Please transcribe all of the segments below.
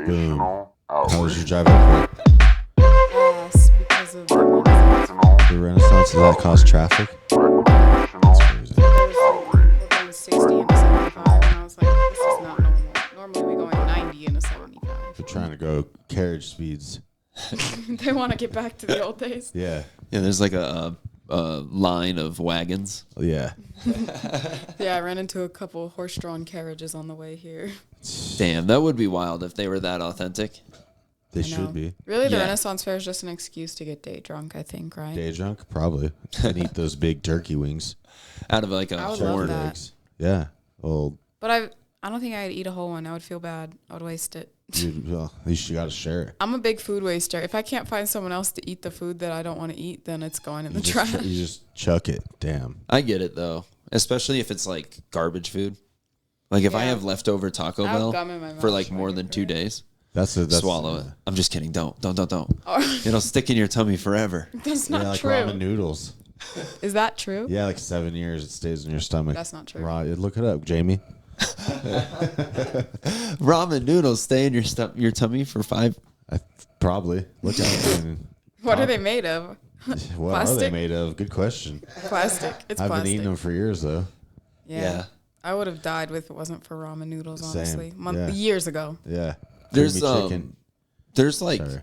Recreational. How was your drive up? Ass because of The Renaissance, does that cause traffic? That's crazy. we're going 60 into 75, and I was like, this is not normal. Normally we go in 90 into 75. They're trying to go carriage speeds. They want to get back to the old days. Yeah. Yeah, there's like a line of wagons. Yeah. Yeah, I ran into a couple horse-drawn carriages on the way here. Damn, that would be wild if they were that authentic. They I know. should be. Really, the Yeah. Renaissance Fair is just an excuse to get day drunk, I think, right? Day drunk? Probably. And eat those big turkey wings. Out of like a I would love horn. that. Eggs. Yeah. Well, But I don't think I'd eat a whole one. I would feel bad. I would waste it. well, at least you got to share it. I'm a big food waster. If I can't find someone else to eat the food that I don't want to eat, then it's going in the trash. You just chuck it. Damn. I get it though, especially if it's like garbage food. Like if I Yeah. have leftover Taco I have Bell gum in my mouth for like when I more get than there. 2 days, That's swallow it. I'm just kidding. Don't. Oh, It'll stick in your tummy forever. that's Yeah, not like true. ramen noodles. Is that true? Yeah, like 7 years it stays in your stomach. That's not true. Look it up, Jamie. Ramen noodles stay in your tummy for 5. Probably. Look out. What are they made of? What are they Plastic? made of? Good question. Plastic. It's I've plastic. been eating them for years though. Yeah. I would have died if it wasn't for ramen noodles, honestly. Same. Yeah. Years ago. Yeah. There's Creamy chicken. there's like Sorry.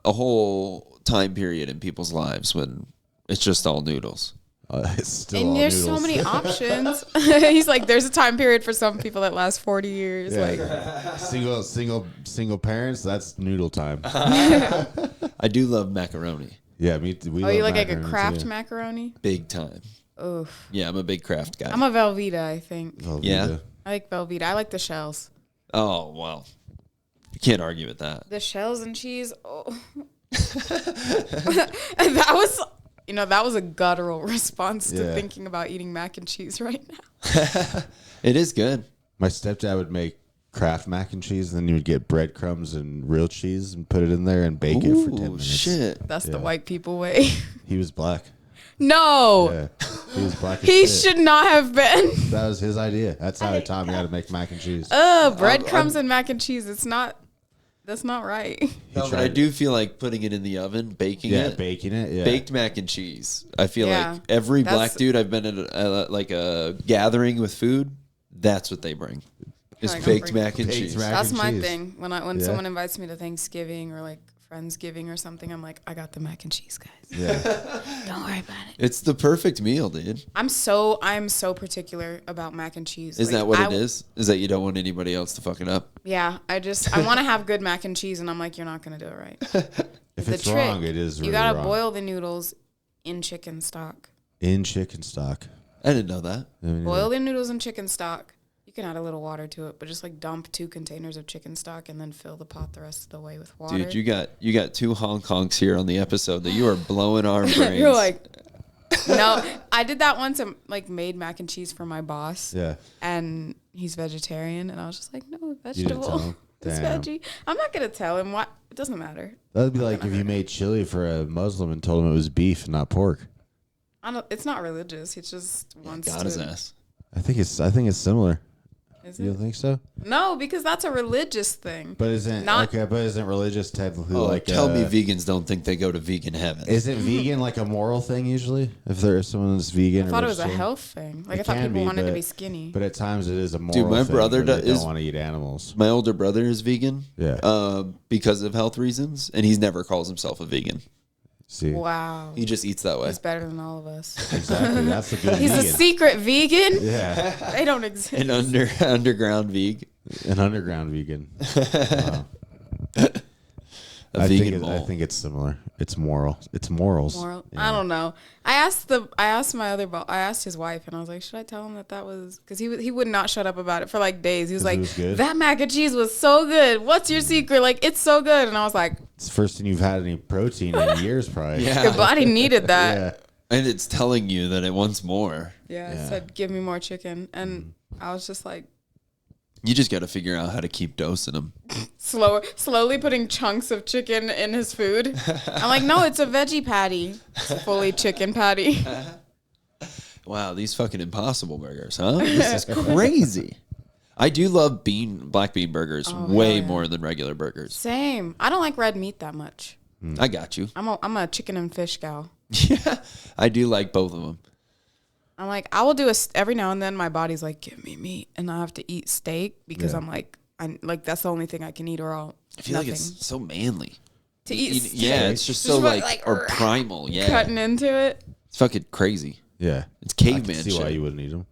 a whole time period in people's lives when it's just all noodles. It's still And all there's noodles. so many options. He's like, there's a time period for some people that lasts 40 years. Like, Yeah. single parents. That's noodle time. I do love macaroni, Yeah, we oh, love you like a macaroni, Kraft too. macaroni? big time. Oof. Yeah, I'm a big Kraft guy. I'm a Velveeta, I think. Velveeta. Yeah. I like Velveeta. I like the shells. Oh well, you can't argue with that. The shells and cheese. Oh. That was, that was a guttural response to Yeah. thinking about eating mac and cheese right now. It is good. My stepdad would make Kraft mac and cheese, and then you would get breadcrumbs and real cheese and put it in there and bake it for 10 Ooh, minutes. shit. That's the Yeah. white people way. He was black. No, Yeah. He was black as he shit. should not have been. That was his idea. That's how he taught me how to make mac and cheese. Breadcrumbs and mac and cheese. That's not right. He No, but tried I it. do feel like putting it in the oven, baking Yeah, it. baking it. Yeah. Baked mac and cheese. I feel Yeah, like every that's- black dude I've been at like a gathering with food, that's what they bring. Is Like, I'm baked bringing- mac and Baked cheese. mac- That's and my cheese. thing. When Yeah. someone invites me to Thanksgiving or like Friendsgiving or something, I'm like, I got the mac and cheese, guys. Yeah. Don't worry about it. It's the perfect meal, dude. I'm so particular about mac and cheese. Is that what it is? Is that you don't want anybody else to fuck it up? Yeah, I want to have good mac and cheese, and I'm like, you're not gonna do it right. If The it's trick, wrong, it is really you gotta wrong. boil the noodles in chicken stock. In chicken stock. I didn't know that. I mean, Boil the noodles in chicken stock. You can add a little water to it, but just like dump 2 containers of chicken stock and then fill the pot the rest of the way with water. Dude, you got 2 Hong Kongs here on the episode that you are blowing our brains. You're like, no. I did that once and like made mac and cheese for my boss. Yeah. And he's vegetarian, and I was just like, no, didn't vegetable. tell him? It's Damn. veggie. I'm not gonna tell him what. It doesn't matter. That'd be like if you made chili for a Muslim and told him it was beef and not pork. It's not religious. He just wants got to. his ass. I think it's similar. Is You it? don't think so? No, because that's a religious thing. But isn't Not- okay? But isn't religious technically Oh, like? tell me vegans don't think they go to vegan heaven. Isn't vegan like a moral thing usually? If there's someone that's vegan, I or thought it was a vegetarian? health thing. Like It I thought can people be, wanted to but- be skinny. But at times it is a moral. my thing brother where they is- don't want to eat animals. My older brother is vegan. Yeah. Because of health reasons, and he never calls himself a vegan. See, Wow. He just eats that way. He's better than all of us. exactly. That's a good He's vegan. a secret vegan. Yeah, They don't exist. An underground veg. an underground vegan. Wow. A I vegan think it's similar. It's moral. It's morals. Moral. Yeah. I don't know. I asked his wife, and I was like, should I tell him that was because he would not shut up about it for like days. He was 'Cause it like, was good? that mac and cheese was so good. What's your secret? Like, it's so good. And I was like, It's the first time you've had any protein in years, probably. Yeah. your body needed that. Yeah. And it's telling you that it wants more. Yeah, Yeah. I said, give me more chicken. And I was just like, You just got to figure out how to keep dosing them. slowly putting chunks of chicken in his food. I'm like, no, it's a veggie patty. It's a fully chicken patty. Wow, these fucking Impossible burgers, huh? This is crazy. I do love black bean burgers way more than regular burgers. Same. I don't like red meat that much. I got you. I'm a chicken and fish gal. Yeah, I do like both of them. I'm like, I will do every now and then my body's like, give me meat. And I have to eat steak because I'm like, that's the only thing I can eat or I'll I feel like it's so manly. To eat steak. Yeah, it's just so or primal. Yeah. Cutting into it. It's fucking crazy. Yeah. It's caveman I can see shit. why you wouldn't eat them.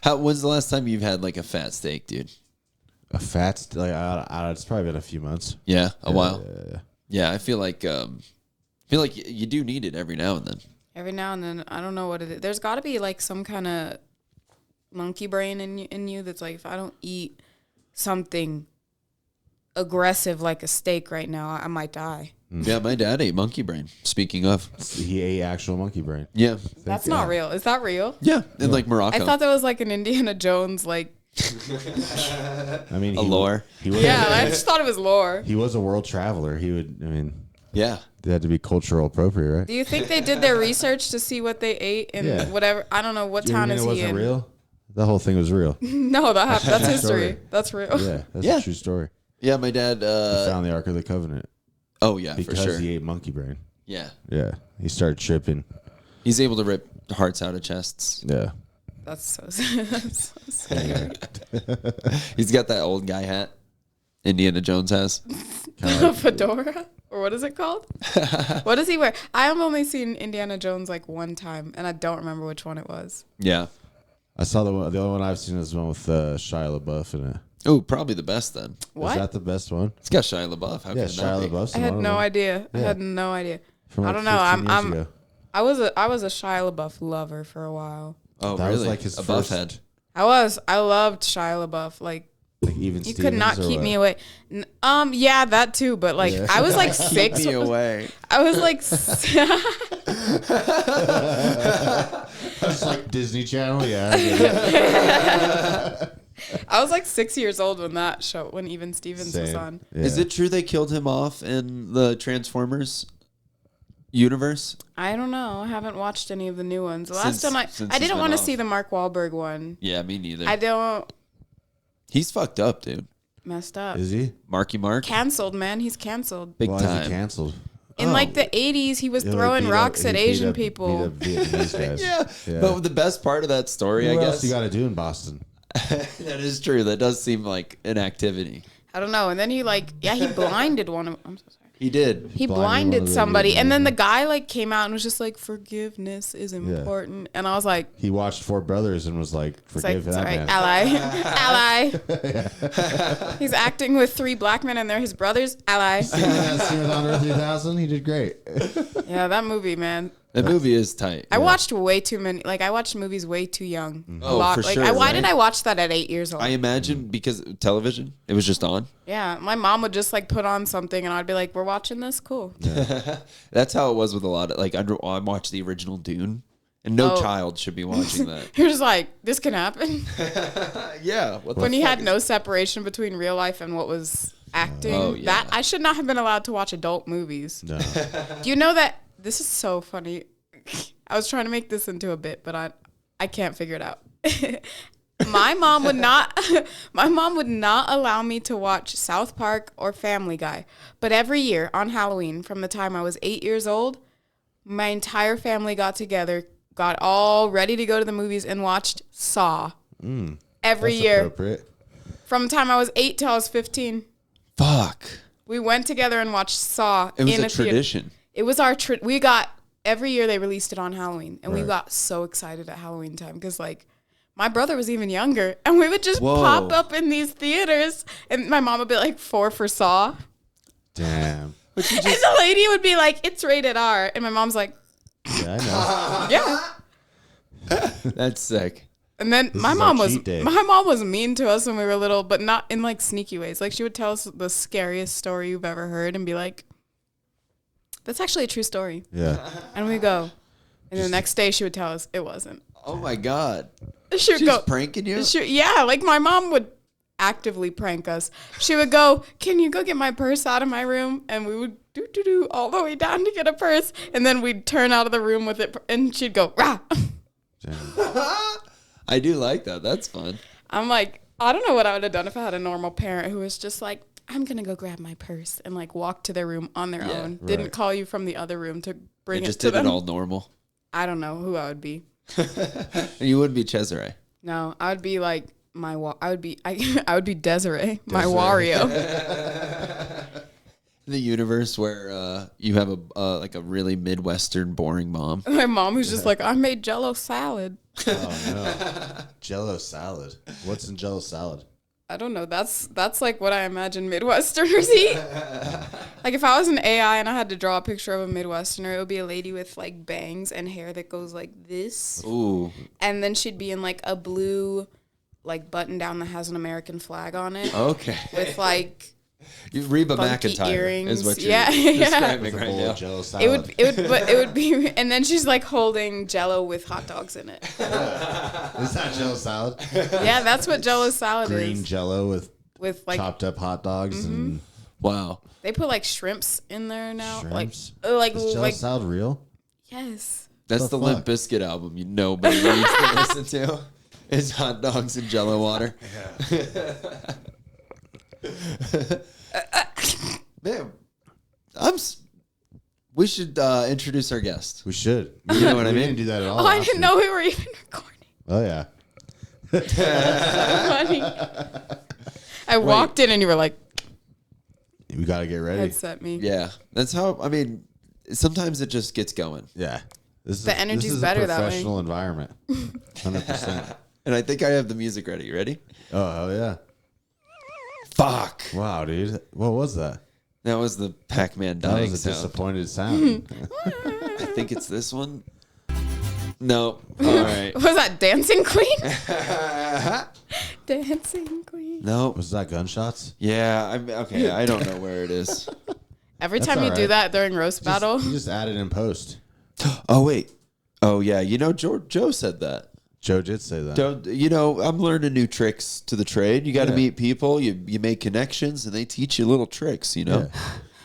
When's the last time you've had like a fat steak, dude? A fat steak? It's probably been a few months. Yeah, a while. Yeah. Yeah, I feel like you do need it every now and then. Every now and then, I don't know what it is. There's got to be like some kind of monkey brain in you that's like, if I don't eat something aggressive like a steak right now, I might die. Yeah, my dad ate monkey brain. Speaking of, He ate actual monkey brain. yeah, That's not real. Is that real? yeah, in like Morocco. I thought that was like an Indiana Jones, like, I mean, lore. yeah, I just thought it was lore. He was a world traveler. Yeah, They had to be cultural appropriate, right? Do you think they did their research to see what they ate and whatever? I don't know what town is it he in. wasn't real? The whole thing was real. No, that's history. Story. That's real. Yeah, that's Yeah. a true story. yeah. My dad. He found the Ark of the Covenant Oh yeah, because for sure. he ate monkey brain. Yeah, Yeah, he started tripping. he's able to rip hearts out of chests. Yeah. That's so scary. He's got that old guy hat. Indiana Jones has. Fedora? Or what is it called? What does he wear? I have only seen Indiana Jones like one time, and I don't remember which one it was. Yeah. I saw the only one I've seen is the one with Shia LaBeouf in it. Oh, probably the best then. What? Is that the best one? It's got Shia LaBeouf. How Yeah, can Shia that be? LaBeouf. I had no idea. I had no idea. From I like don't know. 15 years ago. I was a Shia LaBeouf lover for a while. Oh, That really? was like his a first- buff head. I loved Shia LaBeouf. Like, Even you could not Stevens or keep me what? away. Yeah, that too. But like, Yeah. I was like 6. Me away. I was like, It's like Disney Channel. Yeah. I get it. I was like 6 years old when Even Stevens was Same. on. Yeah. Is it true they killed him off in the Transformers universe? I don't know. I haven't watched any of the new ones. The last Since- time since I he's didn't been want to off. see the Mark Wahlberg one. Yeah, me neither. I don't. He's fucked up, dude. Messed up. Is he? Marky Mark. Canceled, man. He's canceled. Big Why is time. he canceled? In like the 80s, he was He, like, throwing beat rocks up- at he beat Asian up- people. beat up Vietnamese guys. Yeah. But the best part of that story, What I else guess. you got to do in Boston? That is true. That does seem like an activity. I don't know. And then he he blinded one of. I'm so sorry. He did. He Blinded one blinded of the somebody, and then the Vietnamese guy like came out and was just like, "Forgiveness is important," and I was like, He watched Four Brothers and was like, "It's like, forgive it's all that right, man. ally." He's acting with 3 black men, and they're his brothers. Ally. Scene with Andre 3000, he did great. Yeah, that movie, man. That movie is tight. I watched way too many. Like, I watched movies way too young. Oh, for Like, sure, why right? did I watch that at 8 years old? I imagine because television, it was just on. Yeah, my mom would just like put on something, and I'd be like, "We're watching this, cool." That's how it was with a lot of I watched the original Dune, and no Oh. child should be watching that. You're just like, "This can happen." Yeah. What the When he fuck had is- no separation between real life and what was acting. Oh, yeah. That I should not have been allowed to watch adult movies. No. Do you know that this is so funny? I was trying to make this into a bit, but I can't figure it out. My mom would not allow me to watch South Park or Family Guy. But every year on Halloween, from the time I was 8 years old, my entire family got together, got all ready to go to the movies, and watched Saw. Every That's year. appropriate. From the time I was 8 till I was 15. Fuck. We went together and watched Saw. It was in a theater. tradition. It was our we got every year they released it on Halloween, and we Right. got so excited at Halloween time because like my brother was even younger, and we would just Whoa. pop up in these theaters, and my mom would be like 4 for Saw, Damn. and the lady would be like, "It's rated R," and my mom's like, Yeah, I know. "Yeah." That's sick. And then This my is mom our was cheat day. mean to us when we were little, but not in like sneaky ways. Like she would tell us the scariest story you've ever heard and be like, "That's actually a true story." Yeah. And we go. And the next day she would tell us it wasn't. Oh my god. She would She's go pranking you? yeah, like my mom would actively prank us. She would go, "Can you go get my purse out of my room?" And we would do all the way down to get a purse. And then we'd turn out of the room with it and she'd go, "Rah." Damn. I do like that. That's fun. I'm like, I don't know what I would have done if I had a normal parent who was just like, I'm going to go grab my purse and like walk to their room on their own. Didn't Right. call you from the other room to bring It it just to did them. it all normal. I don't know who I would be. You wouldn't be Chesarae. No, I would be like I would be Desiree, my Wario. The universe where you have a like a really Midwestern boring mom. My mom who's just like, I made Jello salad. Oh no, Jello salad. What's in Jello salad? I don't know. That's like what I imagine Midwesterners eat. Like if I was an AI and I had to draw a picture of a Midwesterner, it would be a lady with like bangs and hair that goes like this. Ooh. And then she'd be in like a blue like button down that has an American flag on it. Okay. With like Reba funky McEntire earrings. is what you're Yeah. describing With a right bowl now. of Jello salad. it would be, and then she's like holding Jello with hot dogs in it. Is that Jello salad? Yeah, that's what Jello salad Green is. Jello with Like chopped up hot dogs and Wow. they put like shrimps in there now. shrimps. Like Is Jello salad real? yes. That's the The Limp fuck? Bizkit album nobody needs to listen to. It's hot dogs and Jello water. Man, we should introduce our guest. We should. You know what I We mean? didn't do that at all. Oh, I last didn't week. know we were even recording. Oh yeah. Funny. I walked in and you were like, We got to get ready. headset me. Yeah, that's how. I mean, sometimes it just gets going, Yeah. This The energy's better that way. professional environment. 100%. and I think I have the music ready. You ready? Oh, hell yeah. Fuck. Wow, dude. What was that? That was the Pac-Man That dying was a sound. disappointed sound. I think it's this one. No. All right. Was that Dancing Queen? Dancing Queen. No. Was that gunshots? Yeah. I'm okay. I don't know where it is. Every That's time you all do right. that during roast battle, You just add it in post. Oh wait. Oh yeah. You know, Joe said that. Joe did say that. I'm learning new tricks to the trade. You got to Yeah. meet people. You make connections, and they teach you little tricks. Yeah.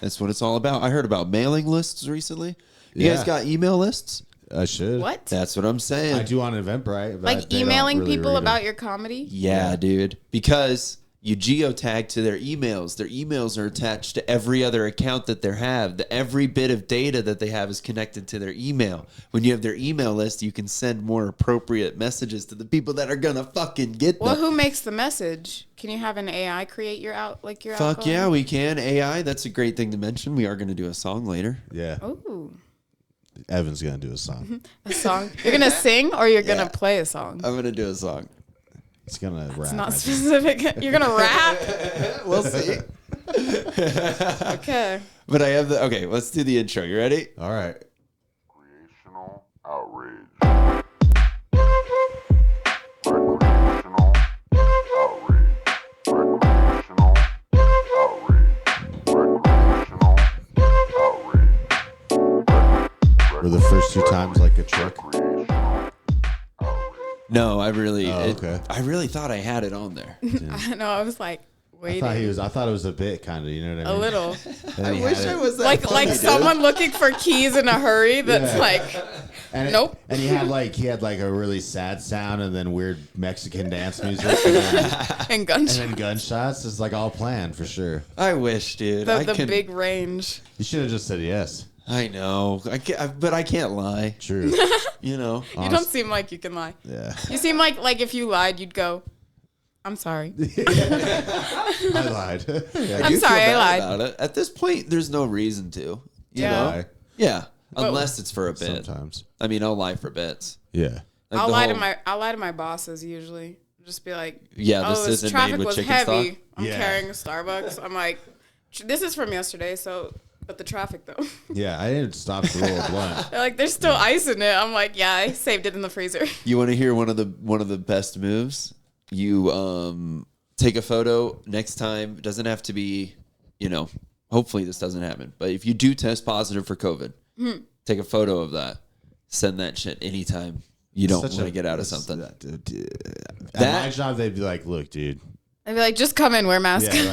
That's what it's all about. I heard about mailing lists recently. You guys Yeah. got email lists? I should. what? That's what I'm saying. I do on Eventbrite. But Like they don't emailing really people read 'em. about your comedy? Yeah, dude. Because you geotag to their emails. Their emails are attached to every other account that they have. Every bit of data that they have is connected to their email. When you have their email list, you can send more appropriate messages to the people that are gonna fucking get Well, them. who makes the message? Can you have an AI create your Fuck outgoing? yeah, we can. AI, that's a great thing to mention. We are gonna do a song later. Yeah. Ooh, Evan's going to do a song. a song. You're gonna sing or you're Yeah. gonna play a song? I'm gonna do a song. He's going to rap. It's not I think. specific. You're gonna rap? We'll see. Okay. But I have the okay, let's do the intro. You ready? All right. Recreational outrage. Recreational outrage. Recreational outrage. Recreational outrage. Were the first two times like a trick? Recreational outrage. No, I really okay. I really thought I had it on there. I know. I was like I thought waiting I thought it was a bit, kind of. You know what I a mean? little, And I he wish had I it- was that like funny, dude. someone looking for keys in a hurry. That's Yeah. like And it- Nope. And he had like a really sad sound, and then weird Mexican dance music, and and gunshots. then gunshots. It's like all planned for sure. I wish, dude. The big range. You should have just said yes. I know. But I can't lie. True. You know. You don't seem like you can lie. Yeah. You seem like if you lied, you'd go, "I'm sorry." I lied. Yeah. I'm do sorry, feel I bad lied. about it. At this point, there's no reason to. You Yeah. know? Lie. Yeah. Unless it's for a bit. Sometimes. I mean, I'll lie for bits. Yeah. Like I'll the lie to whole- I'll lie to my bosses usually. Just be like, Yeah, this "Oh, isn't traffic made with was chicken heavy. stock." I'm Yeah. carrying a Starbucks." I'm like, "This is from yesterday, but the traffic though." Yeah. I didn't stop to roll a blunt. They're like, "There's still ice in it." I'm like, "Yeah, I saved it in the freezer." You want to hear one of the best moves? You take a photo next time. It doesn't have to be, hopefully this doesn't happen. But if you do test positive for COVID, take a photo of that. Send that shit anytime you don't Such want to a- get out of this- something. At my That- job, they'd be like, "Look, dude, I'd be like, just come in, wear a mask. Yeah,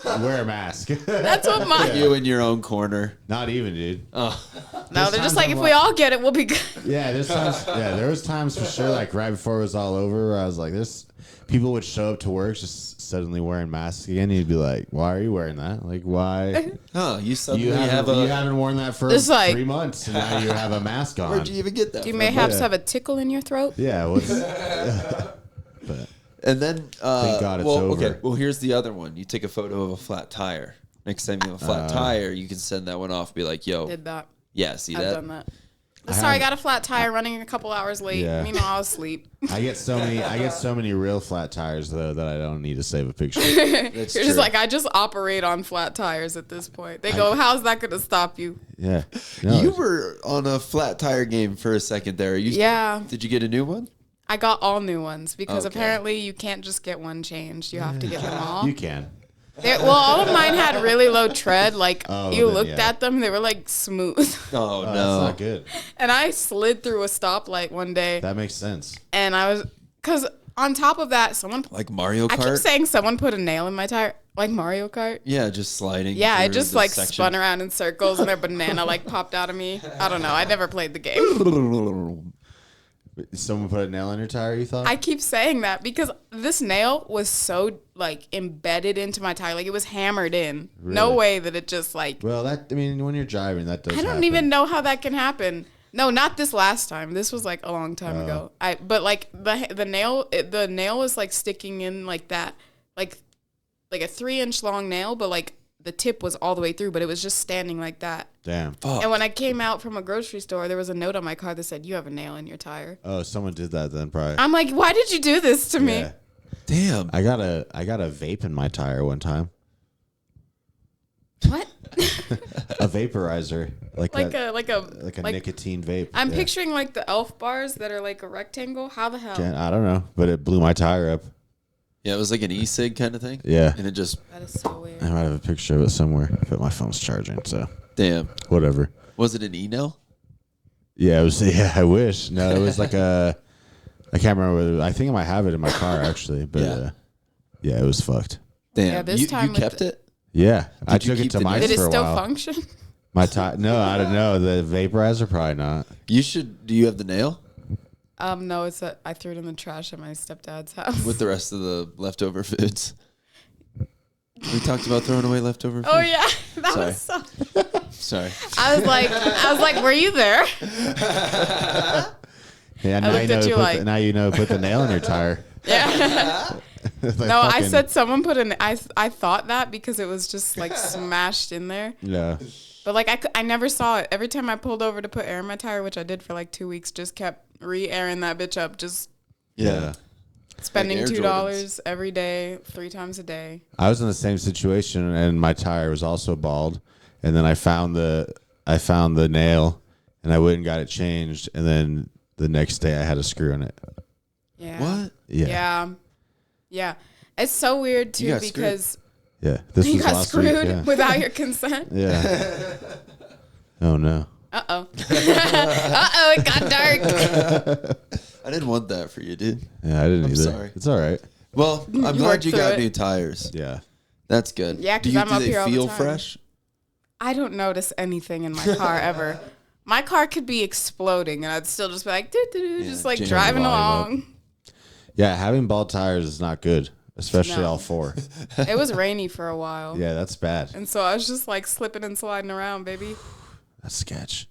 like, wear a mask. That's what my. You in your own corner. Not even, dude. Oh, No, they're just like, if we all get it, we'll be good. Yeah, there's times. Yeah, there was times for sure, like right before it was all over, where I was like, "This." People would show up to work just suddenly wearing masks again. You'd be like, "Why are you wearing that? Like, why? huh? You suddenly You have haven't worn that for It's like- 3 months, and now you have a mask on." Where'd you even get that? You from? may have have a tickle in your throat. Yeah, what's? But And then, Thank God it's well, over. okay. Well, here's the other one. You take a photo of a flat tire. Next time you have a flat tire, you can send that one off. Be like, "Yo, Did that. yeah, see I've that? done that. Sorry, I got a flat tire running a couple hours late. Yeah. Meanwhile, I was asleep. I get so many real flat tires though that I don't need to save a picture. That's You're true. just like, I just operate on flat tires at this point. They go, how's that going to stop you? Yeah, no, you were on a flat tire game for a second there. Yeah. Did you get a new one? I got all new ones because Okay. apparently you can't just get one changed. You have to get them all. you can. Well, all of mine had really low tread. Like, Oh, you then, looked yeah. at them, they were like smooth. Oh, That's no. not good. And I slid through a stoplight one day. That makes sense. And I was, because on top of that, Like Mario I keep Kart? saying someone put a nail in my tire, like Mario Kart. Yeah, just sliding. Yeah, I through just the like section. spun around in circles and their banana like popped out of me. I don't know. I never played the game. Someone put a nail in your tire. You thought? I keep saying that because this nail was so like embedded into my tire. Like it was hammered in. No Really? way that it just like. Well, when you're driving, that does. I don't happen. even know how that can happen. No, not this last time. This was like a long time ago. But like the nail was like sticking in like that, like a 3-inch long nail, but like the tip was all the way through, but it was just standing like that. Damn. Fuck. And when I came out from a grocery store, there was a note on my car that said, "You have a nail in your tire." Oh, someone did that then, probably. I'm like, why did you do this to me? Yeah. Damn. I got a vape in my tire one time. What? A vaporizer, like a like nicotine vape. I'm Yeah. picturing like the elf bars that are like a rectangle. How the hell? I don't know, but it blew my tire up. Yeah, it was like an e-cig kind of thing. Yeah. And it just, That is so weird. I might have a picture of it somewhere, but my phone's charging, so damn. whatever. Was it an e-nail? Yeah, it was. Yeah, I wish. No, it was like a. I can't remember whether. I think I might have it in my car actually, but Yeah. Yeah, it was fucked. Damn. Yeah, this you time with kept it? Yeah, I Did you took it keep to the mice Did it for a still while. function? My tire? No, I don't know. The vaporizer probably not. You should, do you have the nail? No, I threw it in the trash at my stepdad's house. With the rest of the leftover foods. We talked about throwing away leftover food. Oh yeah, that Sorry. was so. Sorry. I was like, were you there? Yeah, now looked at you like- now you know put the nail in your tire. Yeah. Like No, I fucking- said someone put I thought that because it was just like smashed in there. Yeah. But like I never saw it. Every time I pulled over to put air in my tire, which I did for like 2 weeks, just kept re-airing that bitch up, just Yeah. spending Air $2 every day, 3 times a day. I was in the same situation, and my tire was also bald. And then I found the nail, and I went and got it changed. And then the next day, I had a screw in it. Yeah. What? Yeah. Yeah. It's so weird You too got screwed? because Yeah. This you was got last screwed week. Yeah. without your consent. Yeah. Oh no. Uh-oh. Uh-oh, it got dark. I didn't want that for you, dude. Yeah, I didn't either. sorry. It's all right. Well, I'm glad worked you through got it. new tires. Yeah. That's good. Yeah, 'cause do I'm up they here all the feel time. fresh? I don't notice anything in my car ever. My car could be exploding and I'd still just be like, doo-doo-doo, just like jam the driving volume up. along. Yeah, having bald tires is not good, especially No. all 4. It was rainy for a while. Yeah, that's bad. And so I was just like slipping and sliding around, baby. That's sketch.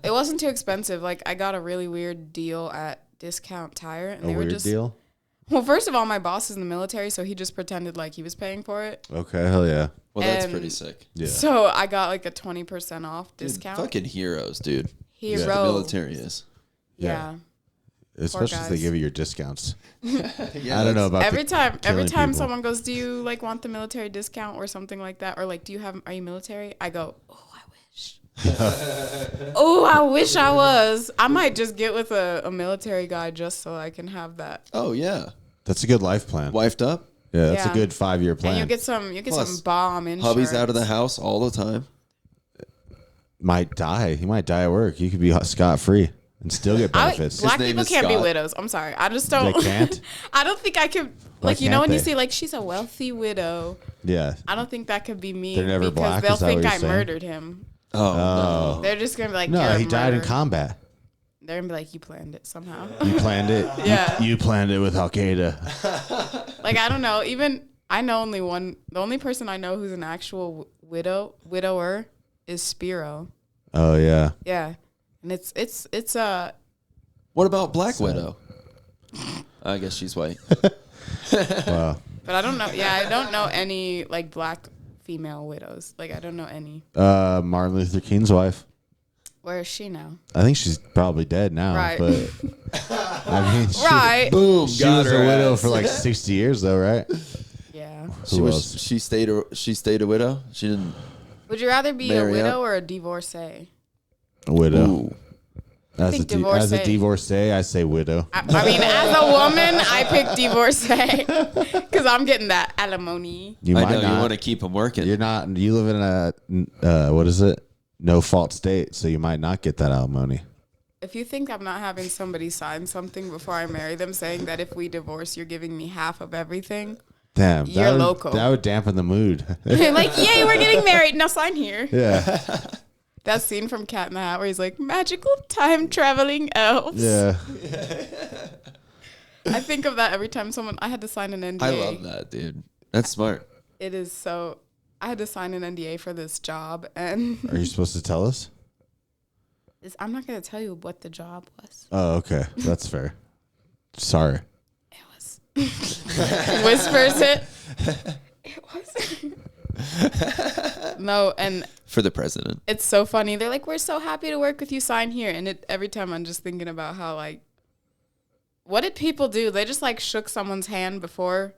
It wasn't too expensive. Like I got a really weird deal at Discount Tire and A they were weird just deal? Well, first of all, my boss is in the military, so he just pretended like he was paying for it. Okay, hell yeah. Well, that's And- pretty sick. Yeah. So I got like a 20% off Dude, discount. fucking heroes, dude. Hero. The military is. Yeah. Especially if they guys. give you your discounts. Yeah, I don't know about Every time killing people. someone goes, "Do you like want the military discount or something like that?" Or like, are you military?" I go, "Oh, I wish." Oh, I wish I was. I might just get with a military guy just so I can have that. Oh yeah, That's a good life plan. wifed up, Yeah, that's Yeah. a good 5-year plan. And you get some Plus, bomb insurance. hubby's out of the house all the time. might die. He might die at work. You could be scot free. and still get benefits. Black name people is can't be Scott. widows. I'm sorry. I just don't. They can't? I don't think I could. Why Like, you know, can't when you they? see, like, she's a wealthy widow. Yeah. I don't think that could be me. They're never because black? they'll Is that think what I you're saying? murdered him. Oh, They're just gonna be like, No, "You're a he died in murderer." combat. They're gonna be like, "You planned it somehow." You planned it. Yeah. You planned it with Al Qaeda. Like, I don't know. Even I know only one. The only person I know who's an actual widower is Spiro. Oh yeah. Yeah, and it's what about Black Widow? I guess she's white. Wow. But I don't know. Yeah, I don't know any like black female widows. Like, I don't know any. Martin Luther King's wife. Where is she now? I think she's probably dead now. Right. But I mean, Right. Boom. She got was a her widow ass. for like 60 years though, right? Yeah. Who else? She stayed a widow. She didn't. Would you rather be Marry a widow up? or a divorcee? A widow. Ooh. As think as a divorcee. divorcee, I say widow. I mean, as a woman, I pick divorcee because I'm getting that alimony. You I might know not. you want to keep them working. You're not. You live in a what is it? No fault state, so you might not get that alimony. If you think I'm not having somebody sign something before I marry them saying that if we divorce, you're giving me half of everything, Damn, You're would, loco. That would dampen the mood. like, yay, we're getting married. Now sign here. Yeah, That scene from Cat in the Hat where he's like, magical time traveling elves. yeah. I think of that every time I had to sign an NDA. I love that, dude. That's smart. It is so, I had to sign an NDA for this job, and Are you supposed to tell us? I'm not going to tell you what the job was. Oh, okay, that's fair. Sorry. It was. Whispers it. It was. No, and For the president. it's so funny. They're like, we're so happy to work with you. Sign here. And every time I'm just thinking about how, like, what did people do? They just, like, shook someone's hand before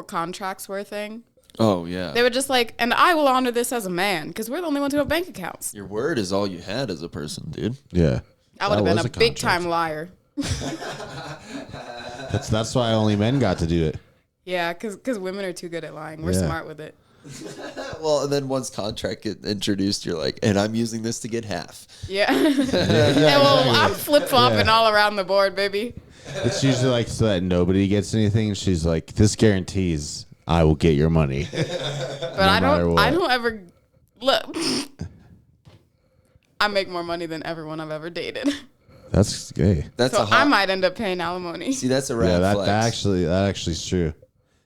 contracts were a thing. Oh, yeah. They were just like, and I will honor this as a man because we're the only ones who have bank accounts. Your word is all you had as a person, dude. Yeah, I would have That been was a contract. big time liar. That's why only men got to do it. Yeah, because women are too good at lying. We're Yeah. smart with it. Well, and then once contract get introduced, you're like, and I'm using this to get half. Yeah. Yeah, well, I'm flip flopping all around the board, baby. It's usually like so that nobody gets anything. She's like, this guarantees I will get your money. But I matter don't. what. I don't ever look. I make more money than everyone I've ever dated, That's gay. That's so a hot. I might end up paying alimony. See, that's a Yeah, red that flex. actually is true.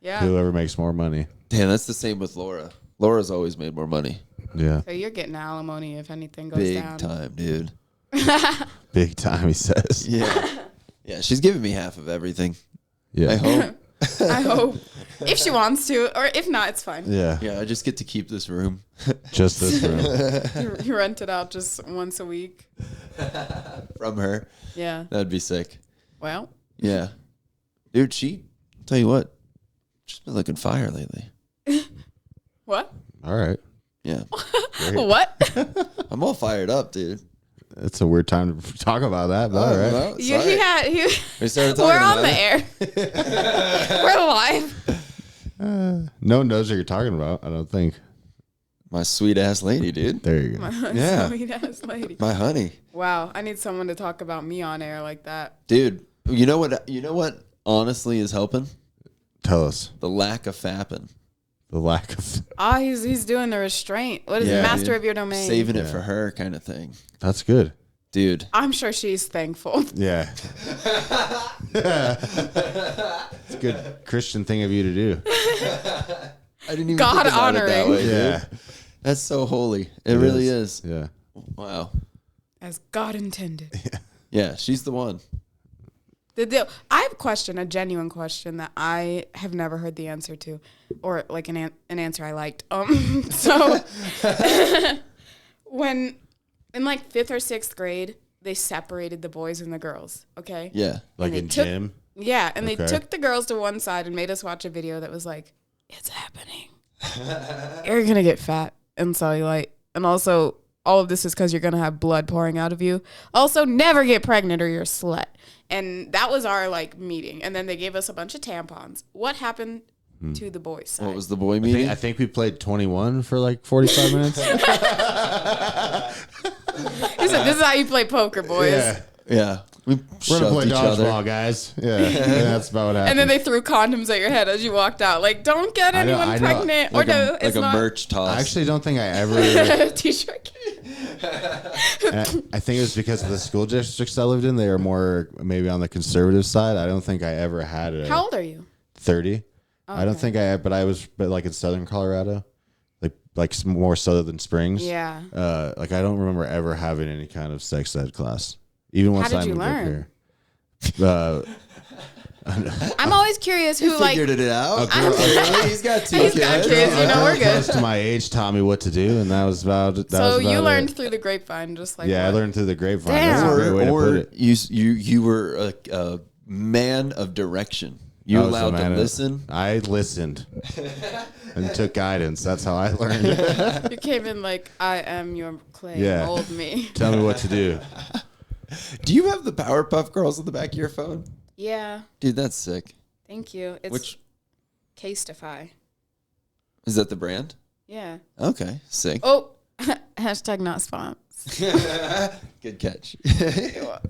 Yeah. Whoever makes more money. Damn, that's the same with Laura. Laura's always made more money. Yeah, So you're getting alimony if anything goes Big down. time, dude. big time. He says. Yeah. Yeah, she's giving me half of everything. Yeah, I hope. I hope if she wants to, or if not, it's fine. Yeah, Yeah, I just get to keep this room. just this room. You rent it out just once a week. From her. Yeah. That'd be sick. Well, Yeah. Dude, I'll tell you what, she's been looking fire lately. what? All right, Yeah. What? I'm all fired up, dude. it's a weird time to talk about that, but all right. Well, You, sorry. We started talking we're about on the it. air. We're live. No one knows what you're talking about. I don't think. My sweet ass lady, dude. There you go. Yeah. Sweet ass lady. My honey. Wow, I need someone to talk about me on air like that. Dude, you know what honestly is helping? Tell us The lack of fapping. the lack of. Ah, he's doing the restraint. What is Yeah, it? Master dude. of your domain. Saving it Yeah. for her kind of thing. That's good. Dude. I'm sure she's thankful. Yeah. It's a good Christian thing of you to do. I didn't even God think about it that honoring. way, dude. Yeah. That's so holy. It really is. Yeah. Wow. As God intended. Yeah, she's the one. I have a question, a genuine question that I have never heard the answer to, or like an answer I liked. So when in like 5th or 6th grade, they separated the boys and the girls. Okay. Yeah. Like they in took- gym. Yeah, and they Okay. took the girls to one side and made us watch a video that was like, "It's happening. You're gonna get fat and cellulite, and also all of this is because you're gonna have blood pouring out of you. Also, never get pregnant or you're a slut." And that was our like meeting. And then they gave us a bunch of tampons. What happened to the boys' side? What was the boy meeting? I think we played 21 for like 45 minutes. He said, "This is how you play poker, boys." Yeah. Yeah. We We're gonna shoved play each other. dodgeball, guys. Yeah, that's about what happened. And then they threw condoms at your head as you walked out. Like, don't get I know- anyone I know. pregnant. Like or no, like it's a not. merch toss. I actually don't think I ever. T-shirt. I think it was because of the school districts I lived in. They were more maybe on the conservative side. I don't think I ever had a How old are you? 30. I don't think but I was, but like in southern Colorado, like more so than Springs. Yeah. Like I don't remember ever having any kind of sex ed class, even once did I you moved learn? up here. I'm always curious who like. Figured it out. I'm- He's got 2 He's kids. got kids, you know, we're good. Close to my age taught me what to do, and that was about. That So was about you learned it. through the grapevine, just like Yeah, I what? learned through the grapevine. Damn. That's a great way to put Or it. you were a man of direction. You I was a allowed to man of- listen. I listened and took guidance. That's how I learned. You came in like, I am your clay. Yeah. Mold me. Tell me what to do. Do you have the Powerpuff Girls on the back of your phone? Yeah. Dude, that's sick. Thank you. It's Which Casetify. is that the brand? Yeah. Okay, sick. Oh, hashtag not sponsor. Good catch.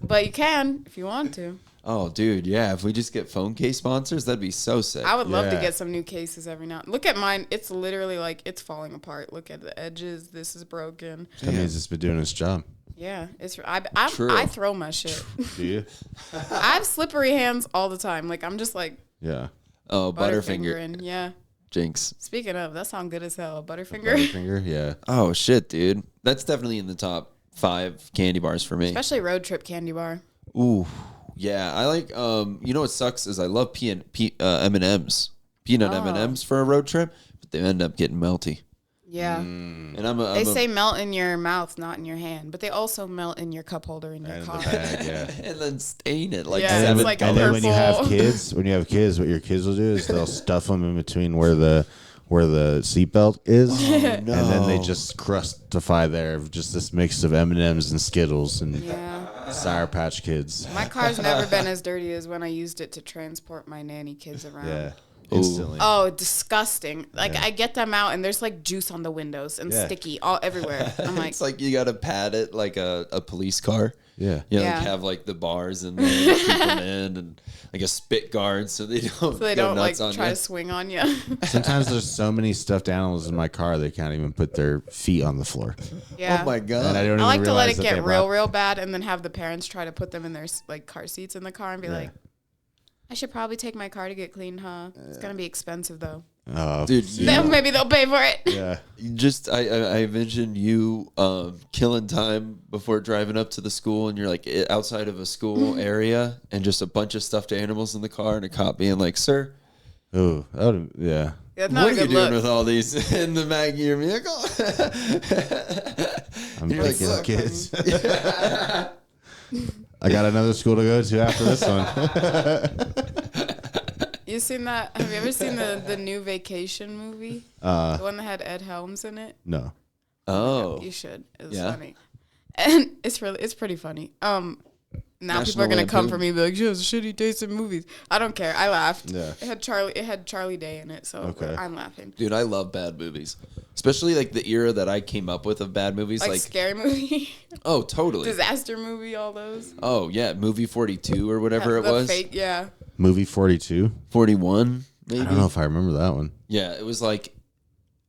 But you can if you want to. Oh, dude, yeah. If we just get phone case sponsors, that'd be so sick. I would love to Yeah. get some new cases every now. Look at mine. It's literally like it's falling apart. Look at the edges. This is broken. That means it's been doing its job. Yeah, it's. True. I throw my shit. Do you? I have slippery hands all the time. Like I'm just like Yeah. Oh, Butterfinger. Butterfingering. Yeah. Jinx. Speaking of, that sound good as hell. Butterfinger. Butterfinger. Yeah. Oh, shit, dude. That's definitely in the top 5 candy bars for me. Especially road trip candy bar. Ooh, yeah. I like. You know what sucks is I love M&Ms, peanut M&Ms for a road trip, but they end up getting melty. Yeah. And They say melt in your mouth, not in your hand, but they also melt in your cup holder in your And the car. bag, yeah. and then stain it like Yeah, And it's then, like and then when you have purple. kids, what your kids will do is they'll stuff them in between where the seatbelt is, and then they just crustify there of just this mix of M&Ms and Skittles and Yeah. Sour Patch Kids. My car's never been as dirty as when I used it to transport my nanny kids around. Yeah, instantly. Oh, disgusting. Like, I get them out and there's like juice on the windows and Yeah. sticky all everywhere. I'm like, it's like you gotta pad it like a police car. Yeah. You know, Yeah. like have like the bars and then keep them in and like a spit guard so they don't so they go don't like nuts on try you. to swing on you. Sometimes there's so many stuffed animals in my car they can't even put their feet on the floor. Yeah. Oh my And god. I don't I even like to let realize it that get they real, brought- real bad and then have the parents try to put them in their like car seats in the car and be Yeah. like, I should probably take my car to get cleaned, huh? It's going to be expensive though. Oh, Dude, Then maybe they'll pay for it. yeah. Just I mentioned you killing time before driving up to the school and you're like outside of a school area and just a bunch of stuffed animals in the car and a cop being like, "Sir, Oh, that would, yeah. That's not what a are you good doing look. with all these in the back of your vehicle?" I'm You're like, picking "Look, kids. I got another school to go to after this one. You seen that? Have you ever seen the new Vacation movie? The one that had Ed Helms in it? No. Oh, You should. It was Yeah? funny. And it's pretty funny. Now people National are gonna come Lampoon. for me and be like, she has shitty taste in movies. I don't care. I laughed. Yeah. It had Charlie Day in it, so Okay. I'm laughing. dude, I love bad movies, especially like the era that I came up with of bad movies. Like, Like, scary movie, oh, totally. disaster movie, all those. Oh yeah, movie 42 or whatever it The was. fake, yeah. Movie 42. 41, maybe. I don't know if I remember that one. Yeah, it was like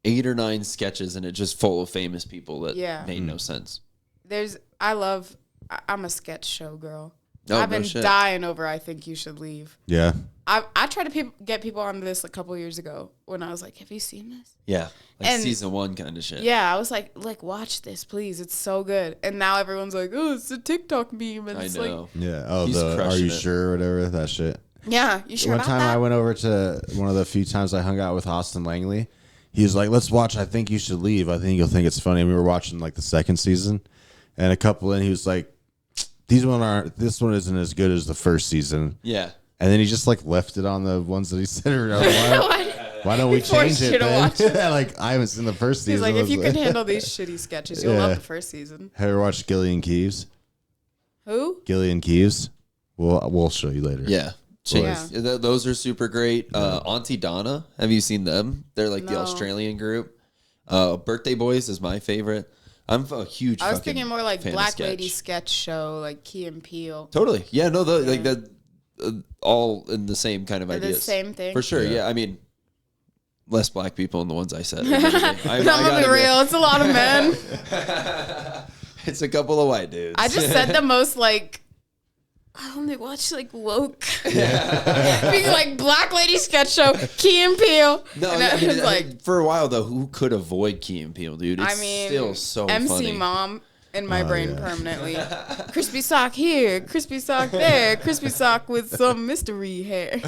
8 or 9 sketches, and it just full of famous people that Yeah. made no sense. I'm a sketch show girl. Oh, I've no been shit. dying over I Think You Should Leave. Yeah. I tried to get people on this a couple years ago when I was like, have you seen this? Yeah, like And- season 1 kind of shit. Yeah, I was like, watch this, please. It's so good. And now everyone's like, oh, it's a TikTok meme. And I it's know. Yeah. Oh, He's the Are crushing You it. Sure or whatever, that shit. like, yeah, you sure One about time that? I went over to one of the few times I hung out with Austin Langley. He was like, let's watch I Think You Should Leave. I think you'll think it's funny. And we were watching like the second season. And a couple in, he was like, this one isn't as good as the first season. Yeah. And then he just like left it on the ones that he said are why don't we He forced change you it to then? watch it. Like I haven't seen the first season. He's like, I if was you can handle these shitty sketches, you'll Yeah. love the first season. Have you ever watched Gillian Keeves? Who? Gillian Keeves? We'll show you later. Yeah. Yeah. Those are super great. Auntie Donna, have you seen them? They're like the No. Australian group. Birthday Boys is my favorite. I'm a huge. I was fucking thinking more like fan of Black sketch. Lady sketch show, like Key and Peele. Totally. Yeah. No. Like that. All in the same kind of They're ideas. the same thing. For sure. Yeah. Yeah. I mean, less black people in the ones I said. I'm gonna be real. It's a lot of men. It's a couple of white dudes. I just said the most like. I only watch like woke. Being like Black Lady sketch show, Key and Peele. No, and I mean, was like, for a while though, who could avoid Key and Peele, dude? It's I mean, still so MC funny. Mom in my brain permanently. Crispy sock here, crispy sock there, crispy sock with some mystery hair.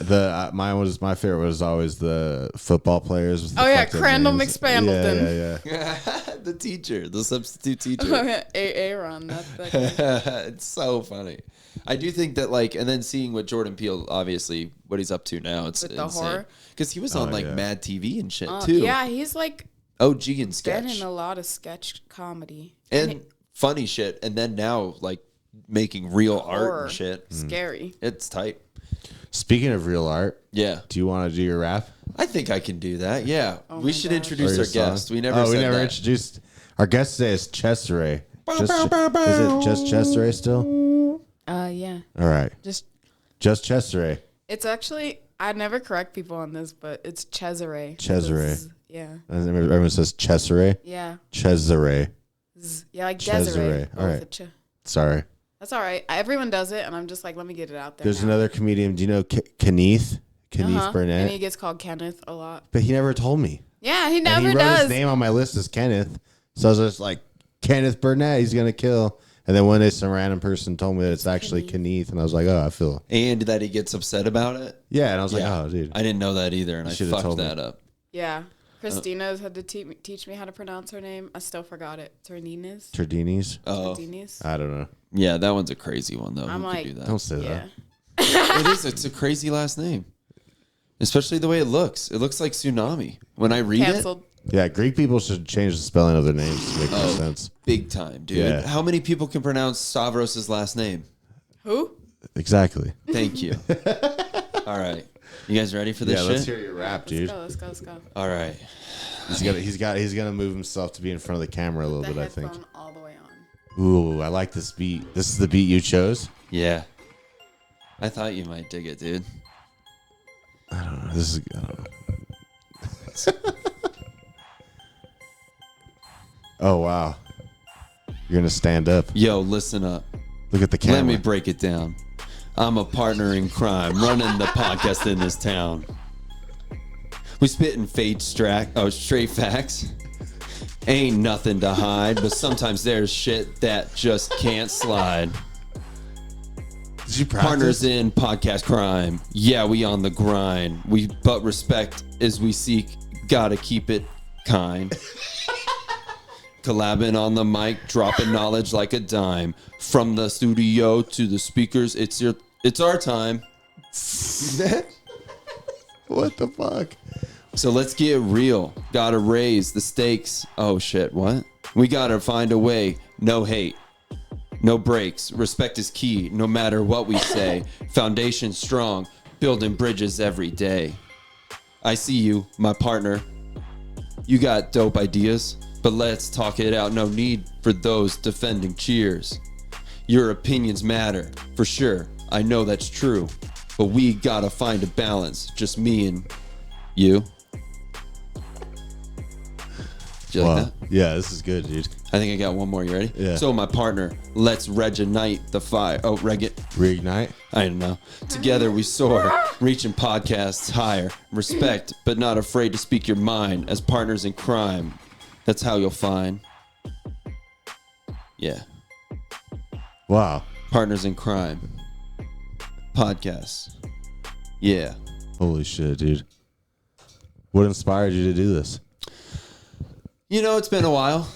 My favorite was always the football players. With the Oh yeah, fucked up Crandall names. McSpandleton. Yeah. The teacher, the substitute teacher. Aaron, that's that. It's so funny. I do think that and then seeing what Jordan Peele, obviously, what he's up to now, it's With the insane. horror? Because he was on yeah. Mad TV and shit too. Yeah, he's like OG and been sketch in a lot of sketch comedy. and funny shit, and then now making real art Horror. and shit. Scary. It's tight. Speaking of real art, Yeah, do you want to do your rap? I think I can do that. Yeah, we my should gosh. introduce Or our your song? guest. We never. We said never that. introduced our guest today. Is Chesarae. Is it just Chesarae still? Yeah. All right, Just just Chesarae. it's actually I never correct people on this, but it's Chesarae. Chesarae. Z. Yeah. Everyone says Chesarae. Yeah. Chesarae. Z. Yeah, like Chesarae. Desiree. All right. With the Sorry. That's all right. Everyone does it, and I'm just like, let me get it out there. There's now. another comedian. Do you know Kenneth Burnett? And he gets called Kenneth a lot. But he never told me. Yeah, he And never he wrote does. his name on my list as Kenneth. So I was just like, Kenneth Burnett, he's going to kill. And then one day some random person told me that it's actually Kenneth. And I was like, oh, I feel. And that he gets upset about it. Yeah. And I was like, oh, dude. I didn't know that either, and I should've fucked told me. that up. Yeah. Christina's had to teach me how to pronounce her name. I still forgot it. Ternines? Tardini's? Oh, Tardines? I don't know. yeah, that one's a crazy one though. I'm Who like, could do that? Don't say Yeah. that. It is. It's a crazy last name, especially the way it looks. It looks like tsunami when I read Canceled. Yeah. Greek people should change the spelling of their names to make more sense. it. Big time, dude. Yeah. How many people can pronounce Stavros' last name? Who? Exactly. Thank you. All right, you guys ready for this Yeah. shit? Let's hear your rap, dude. Let's go. All right. He's gonna move himself to be in front of the camera a little The bit, I think. headphone all the way on. Ooh, I like this beat. This is the beat you chose? Yeah. I thought you might dig it, dude. I don't know. This is I don't know. Oh wow. You're gonna stand up. Yo, listen up. Look at the camera. Let me break it down. I'm a partner in crime, running the podcast in this town. We spitting straight facts. Ain't nothing to hide, but sometimes there's shit that just can't slide. Did you practice? Partners in podcast crime. Yeah, we on the grind. But respect as we seek, gotta keep it kind. Collabing on the mic, dropping knowledge like a dime. From the studio to the speakers, it's our time. What the fuck? So let's get real. Gotta raise the stakes. Oh shit, what? We gotta find a way. No hate. No breaks. Respect is key, no matter what we say. Foundation strong. Building bridges every day. I see you, my partner. You got dope ideas, but let's talk it out. No need for those defending cheers. Your opinions matter, for sure. I know that's true. But we gotta find a balance. Just me and you. Do you like Wow. that? Yeah, this is good, dude. I think I got one more. You ready? Yeah. So my partner, let's reignite the fire. Oh, Reignite. I don't know. Together we soar, reaching podcasts higher. Respect, but not afraid to speak your mind. As partners in crime, that's how you'll find. Yeah. Wow. Partners in crime. Podcasts. Yeah. Holy shit, dude. What inspired you to do this? You know, it's been a while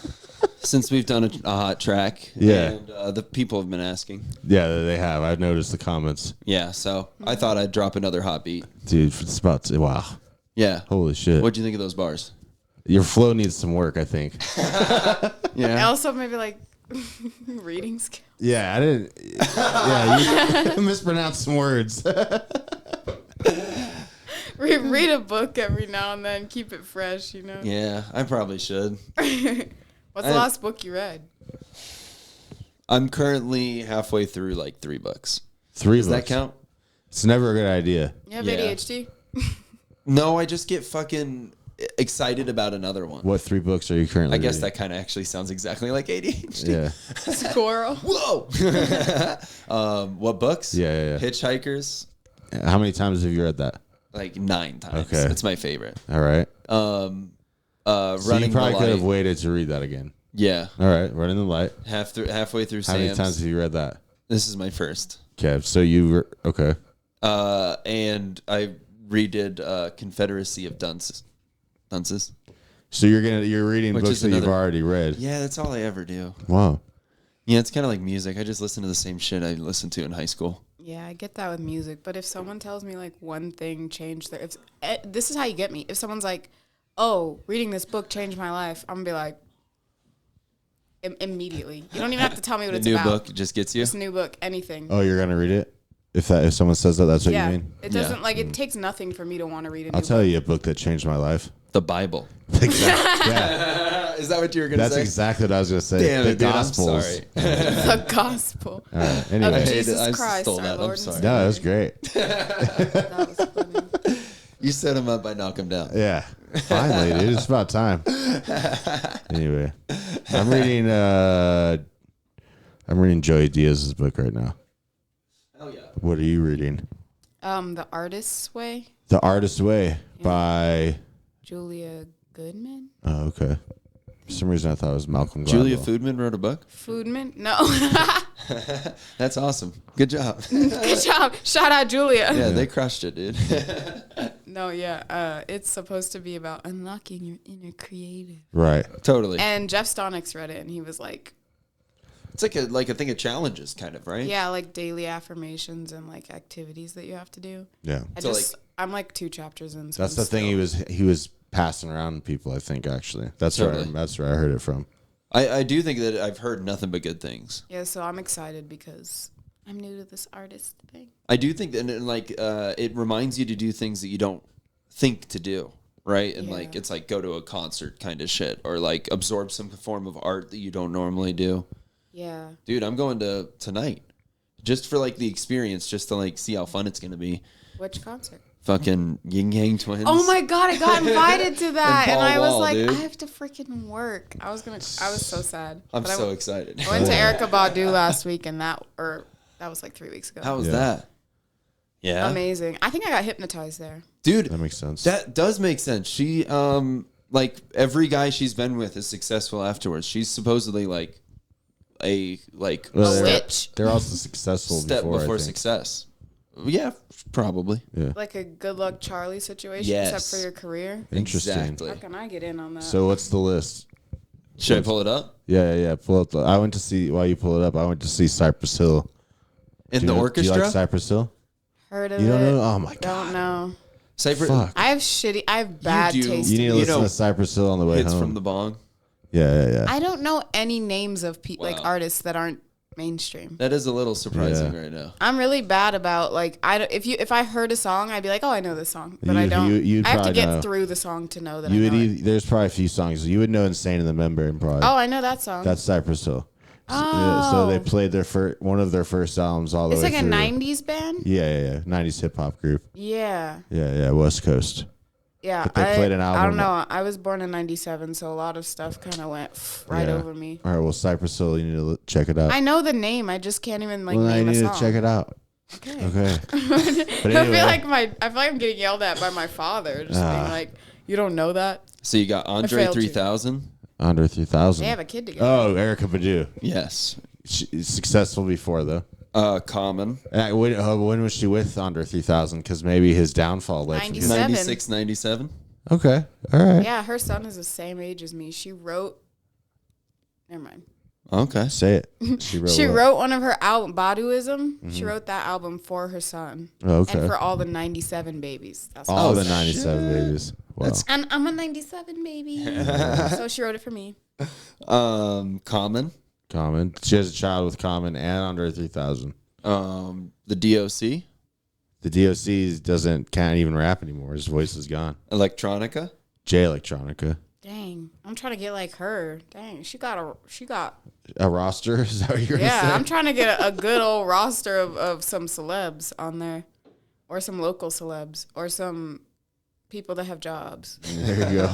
since we've done a hot track. Yeah. And the people have been asking. Yeah, they have. I've noticed the comments. Yeah, so I thought I'd drop another hot beat. Dude, it's about to, wow. Yeah. Holy shit. What'd you think of those bars? Your flow needs some work, I think. I also maybe like reading skills. Yeah, I didn't. Yeah, you mispronounced some words. Read a book every now and then. Keep it fresh, you know. Yeah, I probably should. What's the last book you read? I'm currently halfway through like 3 books. 3 Does books. that count? It's never a good idea. You have Yeah. ADHD? No, I just get fucking excited about another one. What 3 books are you currently I guess reading? that kind of actually sounds exactly like ADHD. Yeah. Squirrel. Whoa. What books? Yeah. Hitchhikers. How many times have you read that? Like 9 times. Okay. It's my favorite. All right. So you Running probably the could have Light. waited to read that again. Yeah. All right. Running the Light. Halfway through How many Sam's. times have you read that? This is my first. Okay. So okay. And I redid Confederacy of Dunces. So you're reading Which books is that you've another- already read. Yeah, that's all I ever do. Wow. Yeah, it's kind of like music. I just listen to the same shit I listened to in high school. Yeah, I get that with music. But if someone tells me like one thing changed their, this is how you get me. If someone's like, "Oh, reading this book changed my life," I'm gonna be like, immediately. You don't even have to tell me what The it's new about. book just gets you. Just a new book, anything. Oh, you're gonna read it? If someone says that, that's what yeah, you mean? it doesn't like it takes nothing for me to want to read a new I'll tell book. you a book that changed my life. The Bible. Exactly. Yeah. Is that what you were going to That's say? exactly what I was gonna say. Damn the it, dude, I'm Gospels. sorry. The gospel All right. of Anyway. Jesus I Christ, stole our that. I'm Lord and sorry. Savior. No, it was great. That was funny. You set him up by knock him down. Yeah. Finally, dude. It's about time. Anyway. I'm reading Joey Diaz's book right now. Hell yeah. What are you reading? The Artist's Way, The Artist's Way by Julia Goodman. Oh, okay. For some reason I thought it was Malcolm Gladwell. Julia Foodman wrote a book? Foodman? No. That's awesome. Good job. Good job. Shout out Julia. Yeah, they crushed it, dude. No, yeah. It's supposed to be about unlocking your inner creative. Right. Totally. And Jeff Stonix read it, and he was like, It's like a thing of challenges, kind of, right? yeah, like daily affirmations and like activities that you have to do. Yeah. I'm like 2 chapters in. So That's I'm the thing he was passing around to people, I think, actually. That's where Totally. that's where I heard it from. I do think that I've heard nothing but good things. Yeah, so I'm excited because I'm new to this artist thing. I do think that it reminds you to do things that you don't think to do, right? And like Yeah. it's like go to a concert kind of shit, or like absorb some form of art that you don't normally do. Yeah. Dude, I'm going to tonight just for like the experience, just to like see how fun it's gonna be. Which concert? Fucking Yin Yang Twins. Oh my god, I got invited to that, and Paul I was Wall, like, dude. I have to freaking work. I was so sad. I'm But so excited. I went to Erica Badu last week, and that was like 3 weeks ago. How was Yeah. that? Yeah, Amazing. I think I got hypnotized there. dude. That makes sense. That does make sense. She like every guy she's been with is successful afterwards. She's supposedly like a Well, A they're- witch? They're also successful step before, before I think. success. Yeah, probably. Yeah. Like a good luck Charlie situation, Yes. except for your career. Interesting. Exactly. How can I get in on that? So what's the list? Should I pull it up Yeah. Pull up I went to see while you pull it up, I went to see Cypress Hill. in Do the you know- orchestra? Do you like Cypress Hill? Heard of You don't it? know? Oh my god. Don't know. Cypress Fuck. I have bad do. taste. You need to You listen know, to Cypress Hill on the way hits home. from the bong. Yeah. I don't know any names of like Wow. artists that aren't mainstream. That is a little surprising Yeah. right now. I'm really bad about like if I heard a song, I'd be like, oh, I know this song, but I don't. you'd I have to probably get know. through the song to know that You I would know it. there's probably a few songs. You would know Insane in the Member and probably. Oh, I know that song. That's Cypress Hill. Oh. So they played one of their first albums all the It's way like a through. 90s band. Yeah. 90s hip hop group. Yeah. Yeah, West Coast. Yeah. But they played an I album. don't know. I was born in 97, so a lot of stuff kind of went right Yeah. over me. All right, well, Cypress Hill, you need to check it out. I know the name. I just can't even like well, I name a need song. to check it out. Okay. Okay. But I anyway, feel like I'm getting yelled at by my father, just Ah. being like, "You don't know that." So you got Andre failed you. 3000. under 3,000. They have a kid together. Oh, Erica Badu. Yes. She's successful before, though. Common. When was she with Under 3000? Because maybe his downfall led from 97. 96, 97. Okay. All right. Yeah, her son is the same age as me. She wrote. Never mind. Okay. Say it. She wrote. She what? wrote one of her album, Baduism. She wrote that album for her son. Oh, okay. And for all the 97 babies. That's All what the 97 babies. Wow. That's- And I'm a 97 baby. So she wrote it for me. Common. Common. She has a child with Common and Under 3,000. The DOC. The DOC can't even rap anymore. His voice is gone. Electronica. Jay Electronica. Dang, I'm trying to get like her. Dang, she got A roster? Is that what you're gonna say? I'm trying to get a good old roster of some celebs on there, or some local celebs, or some people that have jobs. There you go.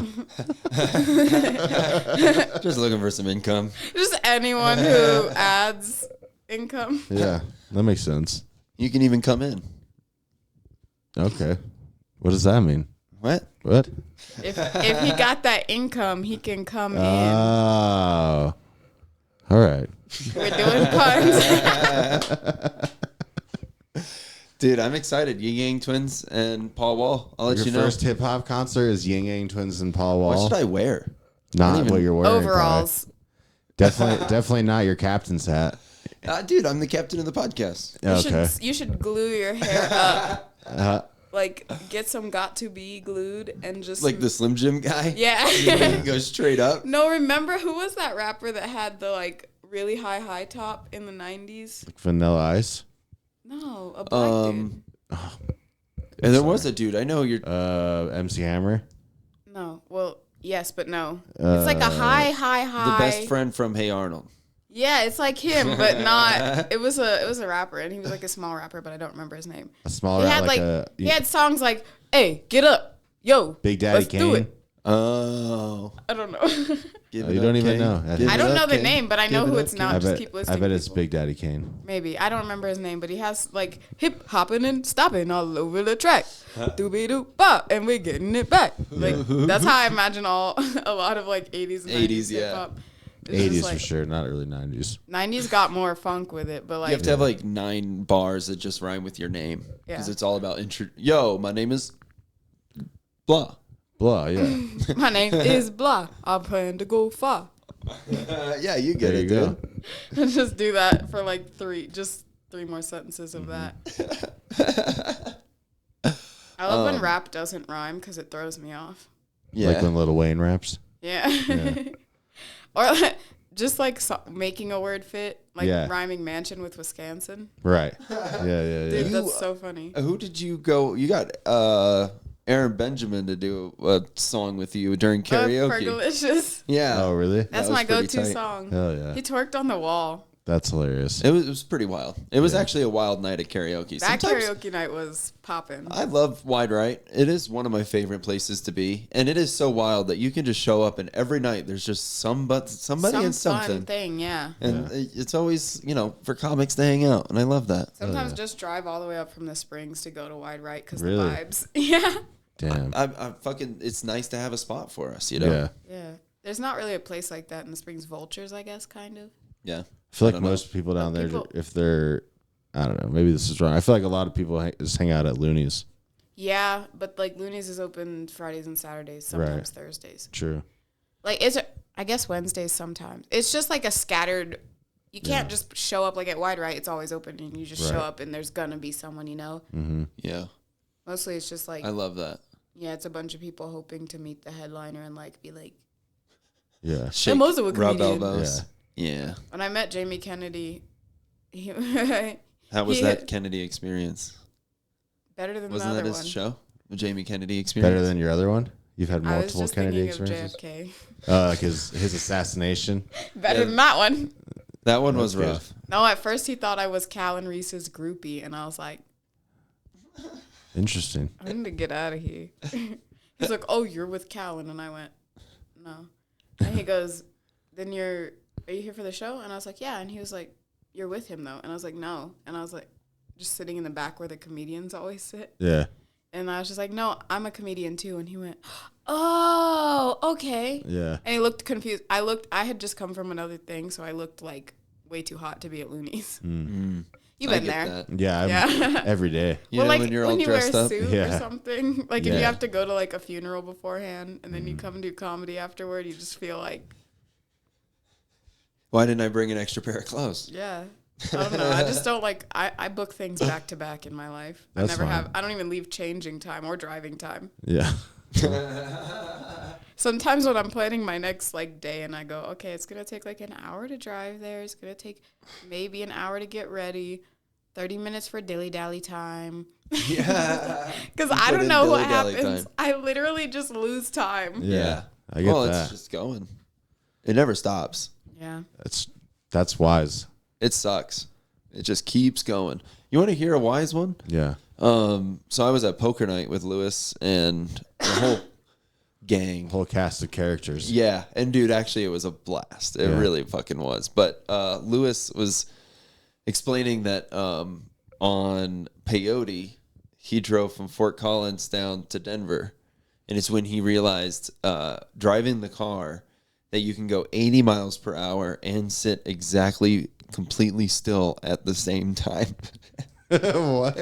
Just looking for some income. Just anyone who adds income. Yeah, that makes sense. You can even come in. Okay. What does that mean? What? What? If he got that income, he can come in. Oh. All right. We're doing puns. Dude, I'm excited. Yin Yang Twins and Paul Wall. I'll let Your you know. first hip hop concert is Yin Yang Twins and Paul Wall. What should I wear? Not what you're wearing. Overalls. Probably. Definitely not your captain's hat. Dude, I'm the captain of the podcast. Okay. You should glue your hair up. Like, get some got to be glued and just Like the Slim Jim guy? Yeah. Go straight up. No, remember who was that rapper that had the like really high top in the 90s? Like Vanilla Ice. No, a black dude. And there was a dude. I know you're. MC Hammer. No, well, yes, but no. It's like a high. The best friend from Hey Arnold. Yeah, it's like him, but not. It was a rapper, and he was like a small rapper, but I don't remember his name. A smaller. He had he had songs like, "Hey, get up, yo, Big Daddy let's Kane. do it." Oh. I don't know. Give You it don't up, even Kane. know. Give I it don't up, know the Kane. name, but I know Give who it it's up, not. I Just bet. keep listening. I bet it's people. Big Daddy Kane. Maybe I don't remember his name, but he has like hip hopping and stopping all over the track, doobie doo bop, and we're getting it back. Like that's how I imagine a lot of like 80s and 90s 80s, yeah. hip hop. It's just 80s like, for sure, not early 90s. 90s got more funk with it, but like You have to have like 9 bars that just rhyme with your name. Because Yeah. it's all about Yo, my name is blah. Blah, yeah. my name is blah. I plan to go far. Yeah, you get There it, you go. dude. Just do that for like three more sentences of that. I love when rap doesn't rhyme because it throws me off. Yeah. Like when Lil Wayne raps. Yeah. Or just like making a word fit, like Yeah. rhyming mansion with Wisconsin. Right. Yeah. Dude, You- that's so funny. Who did you go? You got Aaron Benjamin to do a song with you during karaoke. Fergalicious. Yeah. Oh, really? That's was my pretty go-to tight. song. Hell yeah. He twerked on the wall. That's hilarious. It was pretty wild. It was actually a wild night at karaoke. That Sometimes karaoke night was popping. I love Wide Right. It is one of my favorite places to be, and it is so wild that you can just show up and every night there's just somebody Some and fun something. thing, yeah. And it's always, for comics to hang out, and I love that. Sometimes just drive all the way up from the Springs to go to Wide Right because Really? the vibes. Yeah. Damn. I'm fucking. It's nice to have a spot for us, Yeah. Yeah. There's not really a place like that in the Springs. Vultures, I guess, kind of. Yeah. I feel like don't know. most people down there, People- if they're, I don't know, maybe this is wrong. I feel like a lot of people just hang out at Looney's. Yeah, but like Looney's is open Fridays and Saturdays, sometimes Thursdays. True. Like I guess Wednesdays sometimes. It's just like a scattered. You can't just show up like at Wide Right. It's always open, and you just show Right. up, and there's gonna be someone, Mm-hmm. Yeah. Mostly it's just like I love that. yeah, it's a bunch of people hoping to meet the headliner and like be like. Yeah. Shake, also a rub comedian. elbows. Yeah. When I met Jamie Kennedy, he How was He- that Kennedy experience? better than Wasn't the that other his one. show? The Jamie Kennedy experience? Better than your other one? You've had I was multiple just Kennedy thinking experiences? of JFK. Like his assassination. Better Yeah. than that one. That one was That's good. rough. No, at first he thought I was Callan Reese's groupie, and I was like, Interesting. I need to get out of here. He's like, oh, you're with Callan, and I went, no. And he goes, then are you here for the show? And I was like, yeah. And he was like, you're with him though. And I was like, no. And I was like, just sitting in the back where the comedians always sit. Yeah. And I was just like, no, I'm a comedian too. And he went, oh, okay. Yeah. And he looked confused. I had just come from another thing, so I looked like way too hot to be at Looney's. You've I been get there. that. Yeah. Yeah. Every day. You know, like when you're all you dressed wear a up. suit Yeah. or something. Like if Yeah. you have to go to like a funeral beforehand and then you come and do comedy afterward, you just feel like, Why didn't I bring an extra pair of clothes? yeah. I don't know. I just don't like. I book things back to back in my life. That's I never fine. have. I don't even leave changing time or driving time. Yeah. Sometimes when I'm planning my next like day and I go, okay, it's gonna take like an hour to drive there. It's gonna take maybe an hour to get ready. 30 minutes for dilly dally time. Yeah. Because You I put don't in know what dilly-dally happens. time. I literally just lose time. Yeah. I get Well, that. it's just going. It never stops. Yeah. That's wise. It sucks. It just keeps going. You want to hear a wise one? Yeah. So I was at poker night with Lewis and the whole gang. Whole cast of characters. Yeah, and dude, actually, it was a blast. It really fucking was. But Lewis was explaining that on peyote, he drove from Fort Collins down to Denver, and it's when he realized driving the car that you can go 80 miles per hour and sit exactly completely still at the same time. What?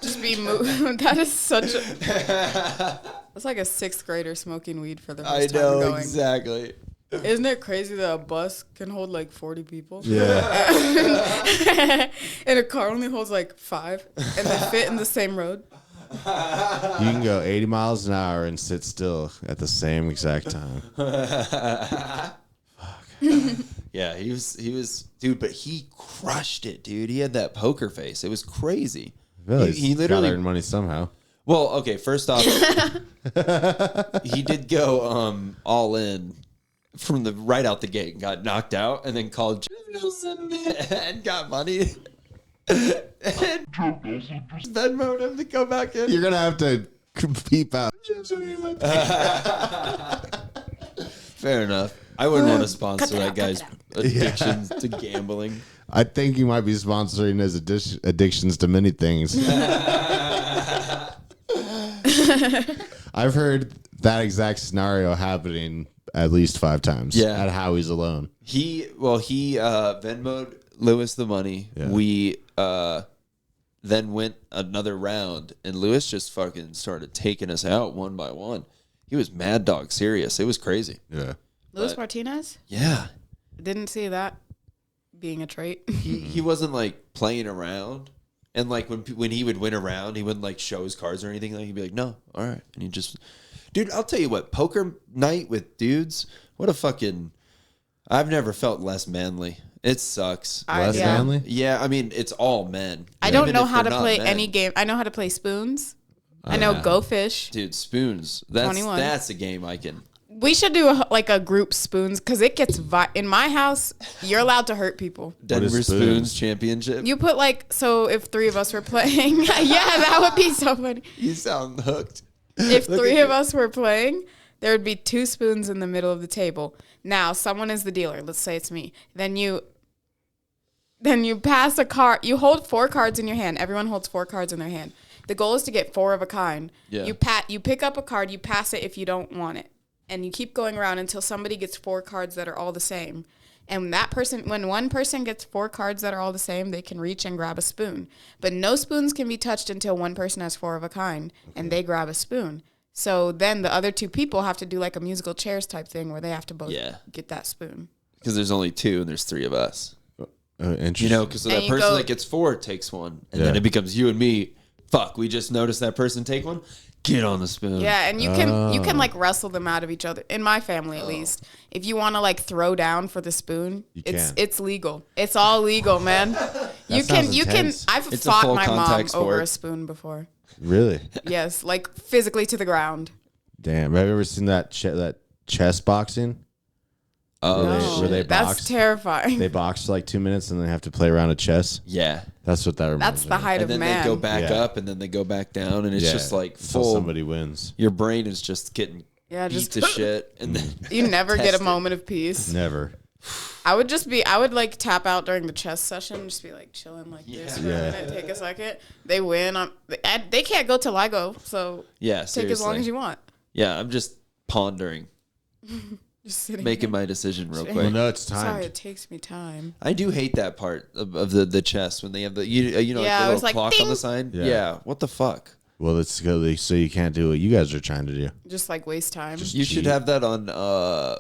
Just be moving. That is such a. That's like a 6th grader smoking weed for the I first time know going. exactly. Isn't it crazy that a bus can hold like 40 people? Yeah. And a car only holds like 5, and they fit in the same road. You can go 80 miles an hour and sit still at the same exact time. Yeah, he was, dude, but he crushed it, dude. He had that poker face. It was crazy. Really? He literally gotta earn money somehow. Well, okay, first off, he did go all in from the right out the gate and got knocked out and then called Jeff Nelson and got money. And Venmoed him to come back in. You're gonna have to peep out. Fair enough. I wouldn't want to sponsor that guy's addiction to gambling. I think you might be sponsoring his addictions to many things. I've heard that exact scenario happening at least 5 times. Yeah. At Howie's alone. He Venmoed Lewis the money. Yeah. We then went another round, and Lewis just fucking started taking us out one by one. He was mad dog serious. It was crazy. Yeah. Luis Martinez? Yeah. Didn't see that being a trait. He wasn't like playing around, and like when he would win a round, he wouldn't like show his cards or anything. Like he'd be like, "No, all right," and he just, dude, I'll tell you what, poker night with dudes, what a fucking, I've never felt less manly. It sucks. Less yeah. manly? Yeah, I mean it's all men. I don't Even know if how they're to not play men. any game. I know how to play spoons. I know Go Fish. Dude, spoons. 21. That's a game I can. We should do a group spoons because it gets in my house. You're allowed to hurt people. Denver spoons? Spoons Championship. You put so if 3 of us were playing, yeah, that would be so funny. You sound hooked. If Look 3 at of us were playing, there would be 2 spoons in the middle of the table. Now someone is the dealer. Let's say it's me. Then you pass a card. You hold 4 cards in your hand. Everyone holds 4 cards in their hand. The goal is to get 4 of a kind. Yeah. You pick up a card. You pass it if you don't want it. And you keep going around until somebody gets 4 cards that are all the same. And when one person gets 4 cards that are all the same, they can reach and grab a spoon. But no spoons can be touched until one person has 4 of a kind, and they grab a spoon. So then the other 2 people have to do like a musical chairs type thing where they have to both get that spoon. Because there's only 2 and there's 3 of us. Interesting. You know, because that And you person go- that gets 4 takes one, and Yeah. then it becomes you and me. Fuck, we just noticed that person take one. Get on the spoon. Yeah, and you can like wrestle them out of each other. In my family, at least, if you want to like throw down for the spoon, it's legal. It's all legal, man. You can. intense. I've It's a fought full my mom contact over sport. a spoon before. Really? Yes, like physically to the ground. Damn. Have you ever seen that chess boxing? Oh, Where they shit. box? That's terrifying. They box for like 2 minutes and then they have to play a round of chess. Yeah. That's what that reminds That's me the of. height And of then man. they go back Yeah. up, and then they go back down, and it's Yeah, just like until full. somebody wins. Your brain is just getting Yeah, beat just to shit, and then you never get Test a it. moment of peace. Never. I would like tap out during the chess session, just be like chilling like this for a minute, take a second. They win. They can't go till I go, so yeah, take seriously. as long as you want. Yeah, I'm just pondering, Just sitting making there. my decision real Well, Well, quick. no, it's Sorry, time. it takes me time. I do hate that part of the chess when they have the you know Yeah, like the it's little like, clock on the ding. side. Yeah. Yeah, what the fuck? Well, it's so you can't do what you guys are trying to do. Just like waste time. You should cheat. have that on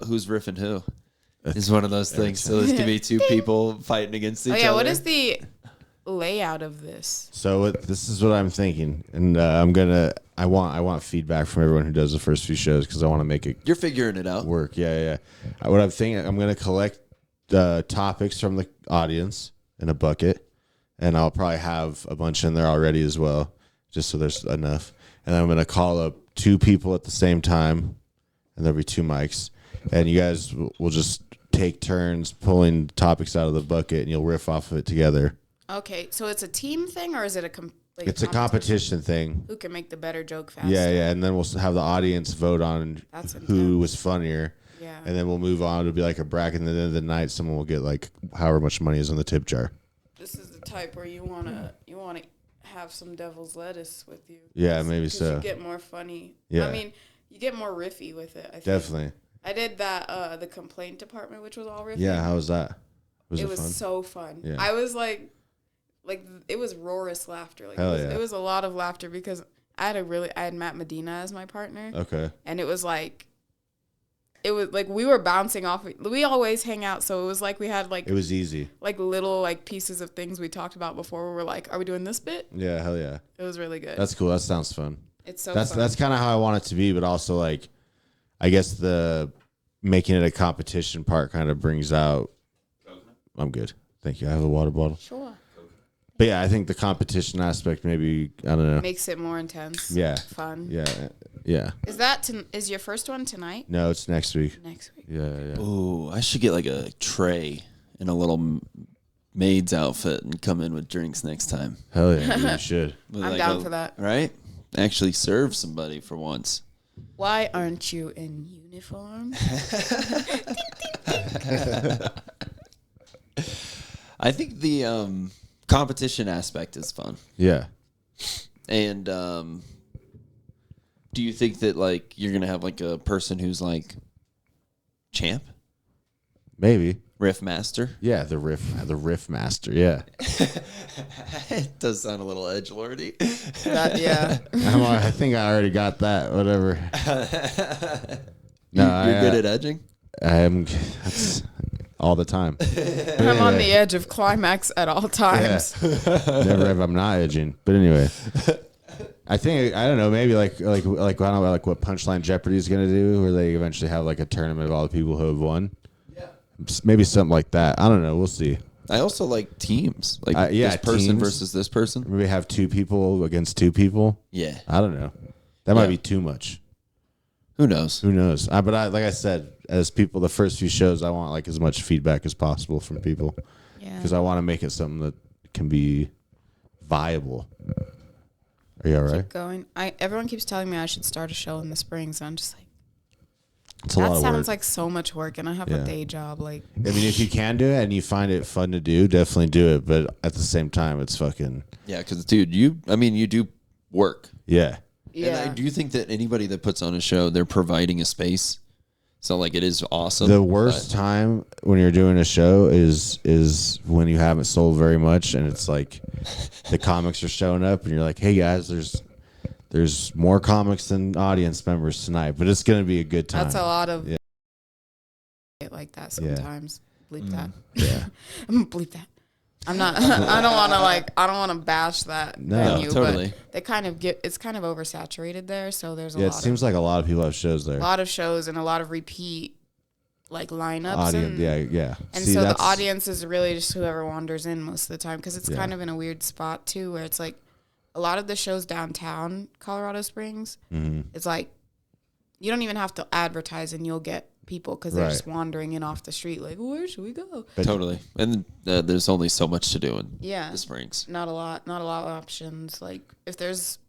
Who's Riffing Who. Is one of those things. So this could be 2 people fighting against each Oh other. yeah, what is the layout of this? So this is what I'm thinking, and I want feedback from everyone who does the first few shows because I want to make it You're figuring it out. work. Yeah. What I'm thinking, I'm gonna collect topics from the audience in a bucket. and I'll probably have a bunch in there already as well, just so there's enough. And then I'm gonna call up 2 people at the same time, and there'll be 2 mics, and you guys will just take turns pulling topics out of the bucket, and you'll riff off of it together. Okay, so it's a team thing, or is it It's a competition thing. Who can make the better joke faster? Yeah, and then we'll have the audience vote on That's who intense. was funnier. Yeah. And then we'll move on. It'll be like a bracket, and at the end of the night, someone will get like however much money is in the tip jar. This is the type where you wanna have some devil's lettuce with you. Yeah, maybe so. You get more funny. Yeah. I mean, you get more riffy with it. I think. Definitely. I did that the complaint department, which was all riffy. Yeah, how was that? It it was fun? so fun. Yeah. I was like it was roarous laughter. Like Hell it was a lot of laughter because I had Matt Medina as my partner. Okay. And it was like we were bouncing off. We always hang out, so it was like we had like It was easy. like little like pieces of things we talked about before. Where we're like, are we doing this bit? Yeah, hell yeah. It was really good. That's cool. That sounds fun. It's so That's fun. kind of how I want it to be, but also like, I guess the making it a competition part kind of brings out. I'm good. Thank you. I have a water bottle. Sure. But yeah, I think the competition aspect maybe, I don't know. Makes it more intense. Yeah. Fun. Yeah. Yeah. Is your first one tonight? No, it's next week. Next week. Yeah. Ooh, I should get like a tray in a little maid's outfit and come in with drinks next time. Hell yeah. You should. With I'm like down for that. Right? Actually serve somebody for once. Why aren't you in uniform? I think the competition aspect is fun. Yeah. And do you think that like you're gonna have like a person who's like champ, Maybe. riff master? Yeah. The riff master. Yeah. It does sound a little edgelordy. Yeah. I think I already got that. Whatever. No, You're good at edging. I am. That's all the time. I'm on the edge of climax at all times. Never if I'm not edging. But anyway, I think I don't know. Maybe like I don't know like what Punchline Jeopardy is gonna do, where they eventually have like a tournament of all the people who have won. Yeah. Maybe something like that. I don't know. We'll see. I also like teams, like this person teams. versus this person. Maybe have 2 people against 2 people. Yeah, I don't know. That might Yeah. be too much. who knows? Who knows? But like I said, as people, the first few shows, I want like as much feedback as possible from people Yeah. because I want to make it something that can be viable. Are you all right? Keep going. Everyone keeps telling me I should start a show in the spring, so I'm just like, It's a lot that of sounds work. like so much work, and I have Yeah. a day job. Like, I mean, if you can do it and you find it fun to do, definitely do it. But at the same time, it's fucking Yeah, because dude, you do work. yeah. And I do think that anybody that puts on a show, they're providing a space. So like it is awesome. The worst time when you're doing a show is when you haven't sold very much and it's like the comics are showing up and you're like, hey guys, there's more comics than audience members tonight, but it's gonna be a good time. that's a lot of Yeah. like that sometimes. Bleep that. Yeah. I'm gonna bleep that. I'm not. I don't want to bash that No, venue, totally. but they kind of it's kind of oversaturated there. So there's a Yeah, it lot seems like a lot of people have shows there. of shows and a lot of repeat like lineups. Audience, and, yeah. And See, so the that's- audience is really just whoever wanders in most of the time because it's Yeah. kind of in a weird spot too, where it's like a lot of the shows downtown Colorado Springs. Mhm. It's like you don't even have to advertise and you'll get people because they're Right. just wandering in off the street. Like, where should we go? Totally. And there's only so much to do in Yeah, the Springs. not a lot of options. Like if there's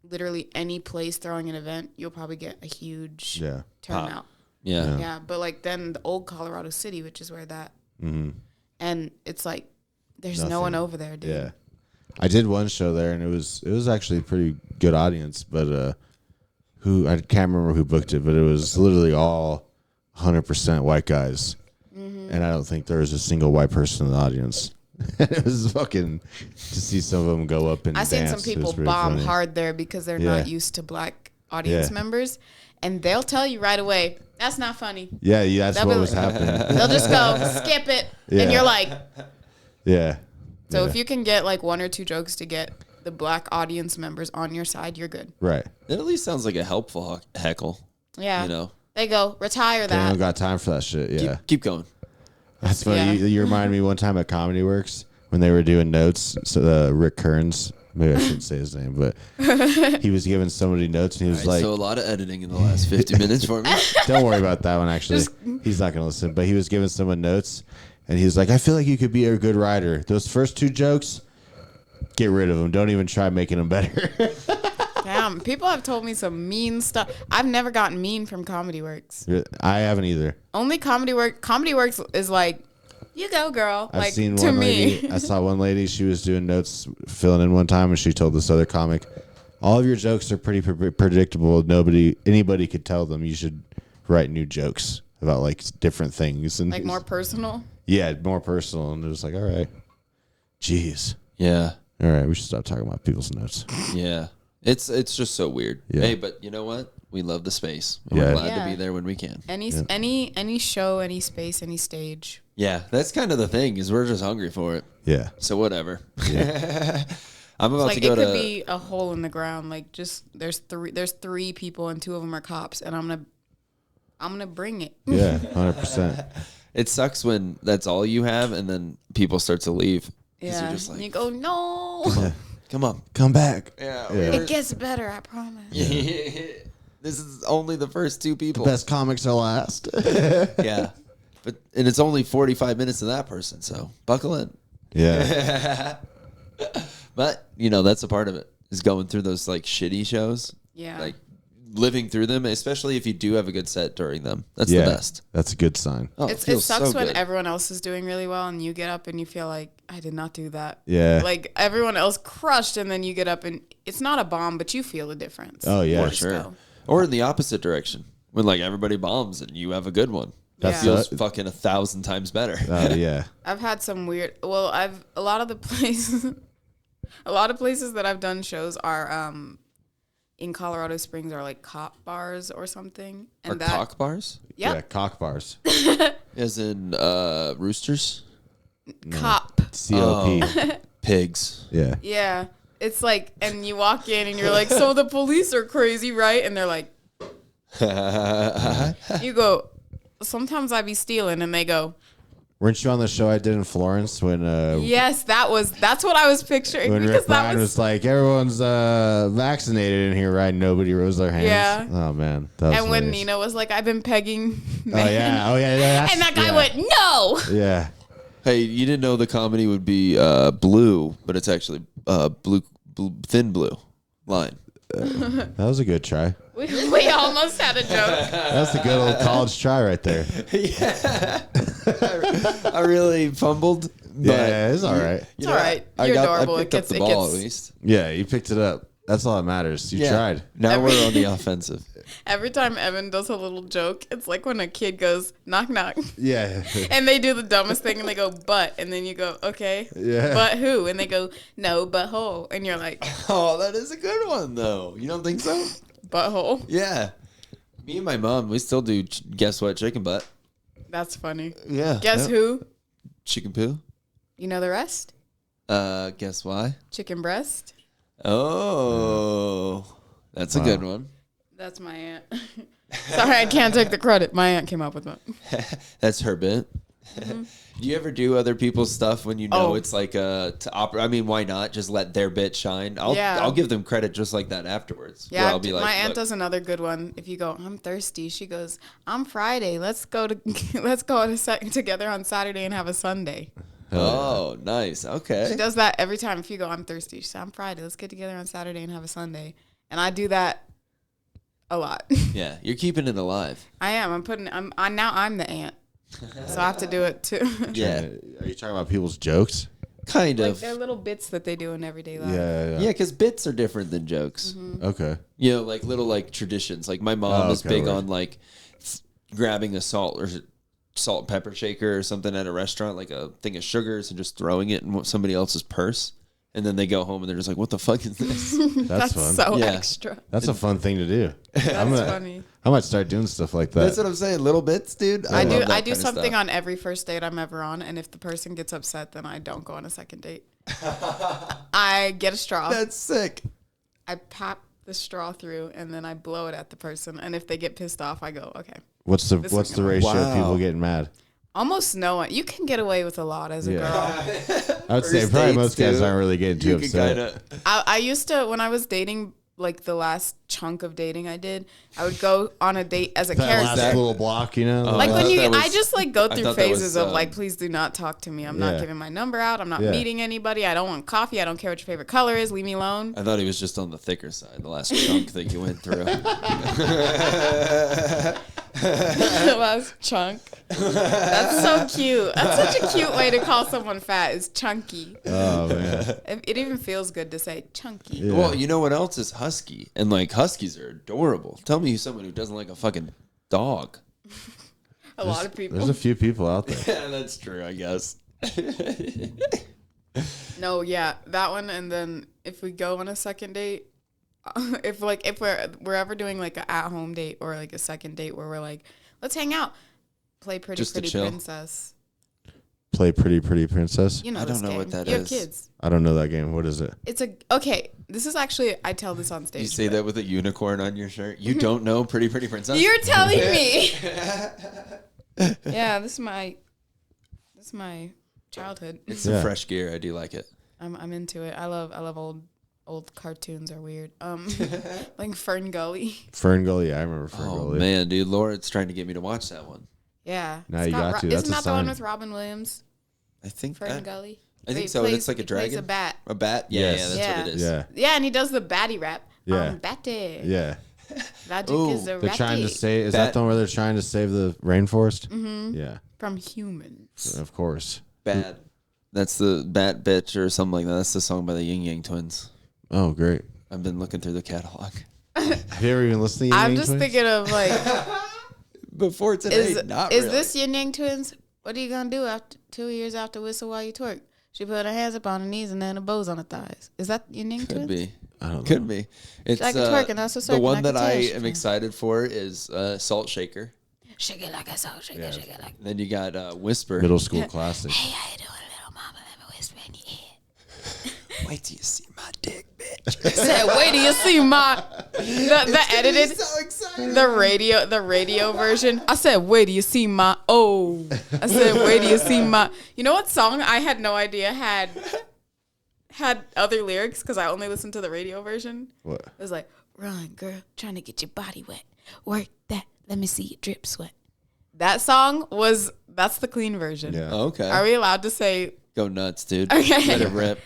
literally any place throwing an event, you'll probably get a huge Yeah. turnout. Yeah. Yeah, but like then the old Colorado City, which is where that, Mm-hmm. and it's like there's no one Nothing. over there, dude. Yeah. I did one show there and it was actually a pretty good audience, but I can't remember who booked it, but it was literally all 100% white guys. Mm-hmm. And I don't think there was a single white person in the audience. It was fucking to see some of them go up and I seen dance. some It people was pretty bomb funny. hard there because they're Yeah. not used to black audience Yeah. members, and they'll tell you right away that's not funny. Yeah, that's They'll what be was like- happening. They'll just go skip it, Yeah. and you're like, Yeah. so Yeah. if you can get like 1 or 2 jokes to get the black audience members on your side, you're good. Right. It at least sounds like a helpful heckle. Yeah, You know, they go retire They don't that. got time for that shit. Yeah. keep going. That's funny. Yeah. You reminded me one time at Comedy Works when they were doing notes. So Rick Kearns, maybe I shouldn't say his name, but he was giving somebody notes, and he was like, so a lot of editing in the last 50 minutes for me. "Don't worry about that one. Actually, he's not going to listen." But he was giving someone notes, and he was like, "I feel like you could be a good writer. Those first 2 jokes, get rid of them. Don't even try making them better." Damn, people have told me some mean stuff. I've never gotten mean from Comedy Works. I haven't either. Only Comedy Works is like, you go, girl. I've like, seen to one me. lady. I saw one lady. She was doing notes, filling in one time, and she told this other comic, "All of your jokes are pretty predictable. Anybody could tell them. You should write new jokes about like different things and Like more personal. Yeah, more personal." And it was like, all right, jeez, Yeah. all right, we should stop talking about people's notes. Yeah. It's just so weird. Yeah. Hey, but you know what? We love the space. And Yeah. We're glad Yeah. to be there when we can. Any show, any space, any stage. Yeah, that's kind of the thing is we're just hungry for it. Yeah, So whatever. I'm about Like to it go could to be a hole in the ground. Like just there's 3 people and 2 of them are cops, and I'm gonna bring it. yeah, 100%. It sucks when that's all you have and then people start to leave. 'Cause Yeah, You're just and like, you go no. come on. Come back. Yeah. Yeah. It gets better, I promise. This is only the first 2 people. Best comics are last. Yeah. And it's only 45 minutes of that person, so buckle in. Yeah, But, that's a part of it, is going through those, like, shitty shows. Yeah. Like, living through them, especially if you do have a good set during them. That's yeah, the best. that's a good sign. Oh, It feels sucks so when good. everyone else is doing really well and you get up and you feel like, I did not do that. Yeah. Like everyone else crushed and then you get up and it's not a bomb, but you feel a difference. Oh yeah, For sure. Or in the opposite direction, when, like, everybody bombs and you have a good one. That Yeah. feels fucking 1,000 times better. Yeah. I've had some weird. Well, a lot of places that I've done shows are in Colorado Springs are like cop bars or something. Or And that, cock bars? Yep, Yeah, cock bars. As in roosters? cop. COP. Pigs. Yeah. Yeah, it's like, and you walk in and you're like, so the police are crazy, right? And they're like, you go, sometimes I be stealing, and they go, Weren't you on the show I did in Florence when yes, that's what I was picturing when because Rick Ryan was like, everyone's vaccinated in here, right? Nobody rose their hands. Yeah. Oh man. That was and when hilarious. Nina was like, I've been pegging. Oh yeah. That's, And that guy yeah. went, no. Yeah. Hey, you didn't know the comedy would be blue, but it's actually blue, thin blue line. That was a good try. We almost had a joke. That's a good old college try right there. Yeah. I really fumbled. But Yeah, it's all right. It's all right. You're adorable. I It picked up gets, the it ball gets. at least. Yeah, you picked it up. That's all that matters. You tried. Now we're on the offensive. Every time Evan does a little joke, it's like when a kid goes, knock, knock. Yeah. And they do the dumbest thing and they go, but. And then you go, okay. Yeah. But who? And they go, no, butthole. And you're like, Oh, that is a good one, though. You don't think so? butthole. Yeah. Me and my mom, we still do guess what chicken butt. That's funny. Yeah. Guess who? Chicken poo. You know the rest? Guess why? Chicken breast. Oh, that's a good one. That's my aunt. Sorry, I can't take the credit. My aunt came up with that. That's her bit. Do you ever do other people's stuff when you know Oh. it's like I mean, why not just let their bit shine? Yeah. I'll give them credit just like that afterwards. where Yeah, I'll be like, my aunt "Look." does another good one. If you go, I'm thirsty, she goes, I'm Friday. Let's go together on Saturday and have a Sunday. Oh, nice. Okay. She does that every time. If you go, I'm thirsty. She says, I'm Friday. Let's get together on Saturday and have a Sunday. And I do that a lot. Yeah, you're keeping it alive. I am. Now I'm the aunt, so I have to do it too. Yeah, Are you talking about people's jokes? kind Like of. they're little bits that they do in everyday life. Yeah. Yeah, because bits are different than jokes. Okay. You know, like little like traditions. Like my mom is okay, big right. on like grabbing a salt and pepper shaker or something at a restaurant, like a thing of sugars, and just throwing it in somebody else's purse. And then they go home and they're just like, "What the fuck is this?" That's fun. so Yeah. extra. That's a fun thing to do. That's gonna- funny. I might start doing stuff like that. That's what I'm saying. Little bits, dude. I love that do kind of something stuff. on every first date I'm ever on, and if the person gets upset, then I don't go on a second date. I get a straw. That's sick. I pop the straw through, and then I blow it at the person. And if they get pissed off, I go, okay. What's the This what's is the gonna- ratio of Wow. people getting mad? Almost no one. You can get away with a lot as a girl. I would say First probably dates, most guys dude. aren't really getting too You can upset. kinda- I used to, when I was dating, like the last chunk of dating I did, I would go on a date as a That character. last little block, you know? Like I when thought you, that was- I just like go I through thought that was, phases of like, please do not talk to me. I'm not Yeah. giving my number out. I'm not Yeah. meeting anybody. I don't want coffee. I don't care what your favorite color is. Leave me alone. I thought he was just on the thicker side, the last chunk that you went through. Last chunk. That's so cute. That's such a cute way to call someone fat. Is chunky. Oh, man. It even feels good to say chunky. Yeah. Well, you know what else is husky? And like huskies are adorable. Tell me someone who doesn't like a fucking dog. A lot of people. There's a few people out there. Yeah, that's true, I guess. No, yeah, that one. And then if we go on a second date, if we're ever doing like an at-home date or like a second date where we're like, let's hang out, play Pretty Just to Pretty chill. Princess. Play Pretty Pretty Princess. You know I this don't know game. what that you is. have kids. I don't know that game. What is it? It's okay. This is actually, I tell this on stage. You say that with a unicorn on your shirt? You don't know Pretty Pretty Princess? You're telling me. Yeah, this is my childhood. It's Yeah. some fresh gear. I do like it. I'm into it. I love old cartoons are weird. Like Fern Gully. Fern Gully. Yeah, I remember Fern Oh, Gully. man, dude. Laura's trying to get me to watch that one. Yeah. Now It's you got to. That's Isn't a that the one sign. with Robin Williams? I think Fern Gully. I think He so. And plays- it's like a he plays dragon? a bat. A bat? Yeah, Yes. yeah, that's Yeah. what it is. Yeah. Yeah, and he does the batty rap. Yeah. Batty. Yeah. Magic Ooh, is a They're trying to ratty save. Is Bat- that the one where they're trying to save the rainforest? Mm-hmm. Yeah, from humans. of course. Bad. That's the Bat Bitch or something like that. That's the song by the Yin Yang Twins. Oh, great. I've been looking through the catalog. Have you ever even listened to I'm Yang just Twins? thinking of like, Before today, is not is really. this Yin Yang Twins? What are you gonna do after 2 years after Whistle While You Twerk? She put her hands up on her knees and then her bows on her thighs. Is that Yin Yang Twins? Could be. I don't Could know. be. It's like a twerk and that's a the circle, one like that a I tash. am excited for is Salt Shaker. Shake it like a soul, shake it, shake it like. Then you got Whisper. Middle school classic. Hey, how you doing, little mama? Let me whisper in your ear. Wait till you see my dick, bitch. Said, wait till you see my the edited So excited. the radio version. I said, wait till you see my I said, wait till you see my. You know what song I had no idea had other lyrics because I only listened to the radio version. What? It was like, run, girl, trying to get your body wet. Work that. Let me see you drip sweat. That song that's the clean version. Yeah. Okay. Are we allowed to say? Go nuts, dude. Okay. Let it rip.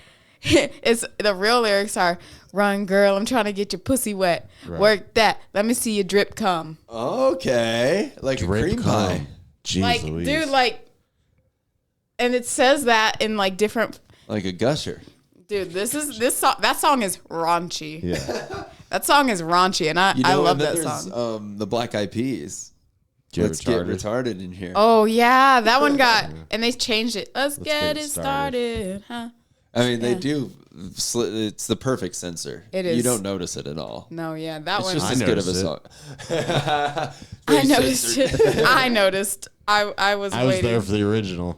It's the real lyrics are, run, girl, I'm trying to get your pussy wet. Right. Work that. Let me see you drip cum. Okay. Like a cream pie. cum. Jeez Like, Louise. dude, like, and it says that in like different. Like a gusher. Dude, this song. That song is raunchy. Yeah. That song is raunchy, and I love and then that there's, song. The Black Eyed Peas. Get Let's retarded. get retarded in here. Oh yeah, that one got, and they changed it. Let's get get it it started, huh? I mean, they Yeah. do. It's the perfect censor. It You is. don't notice it at all. No, yeah, that It's one. just I as good of a noticed song. I Very noticed censored. it. I noticed. I was I was waiting. there for the original.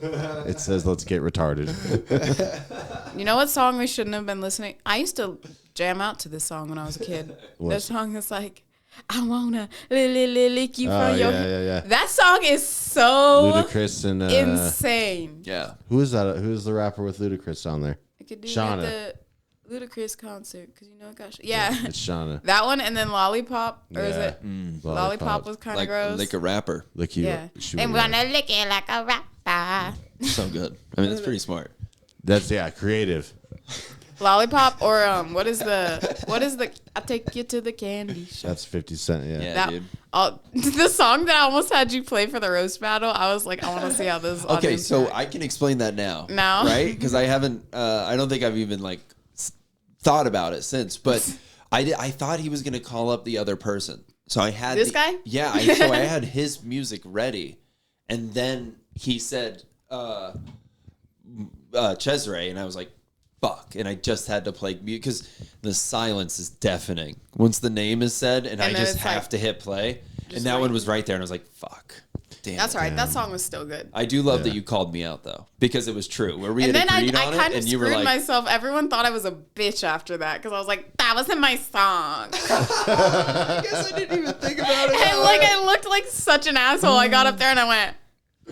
It says, "Let's get retarded." You know what song we shouldn't have been listening? I used to jam out to this song when I was a kid. What? That song is like, I wanna lick you Oh, from your. yeah. That song is so Ludacris and insane. Yeah. who is that? Who is the rapper with Ludacris on there? I could do Shauna. at the Ludacris concert because you know it got. Yeah, It's Shauna. that one and then Lollipop or is Yeah. it Lollipop was kind of Like, gross. like a rapper. Lick you. Yeah, shoot and you. wanna lick it like a rapper. So good. I mean, that's pretty smart. That's creative. Lollipop or what is the I take you to the candy shop. That's 50 Cent. Yeah. Yeah, That, dude. the song that I almost had you play for the roast battle, I was like, I want to see how this. Okay, audience so reacts. I can explain that now. Now? Right? Because I haven't, I don't think I've even like thought about it since. But I thought he was going to call up the other person. So I had This guy? Yeah. So I had his music ready. And then he said, Chesarae. And I was like, fuck. And I just had to play mute because the silence is deafening once the name is said. And I then just it's have like- to hit play. And that right. one was right there. And I was like, fuck. Damn That's it. all right. That song was still good. I do love that you called me out though, because it was true. Where we And had then I agreed on kind it, of and you were screwed like, myself. Everyone thought I was a bitch after that because I was like, that wasn't my song. I guess I didn't even think about it. And like I looked like such an asshole. I got up there and I went,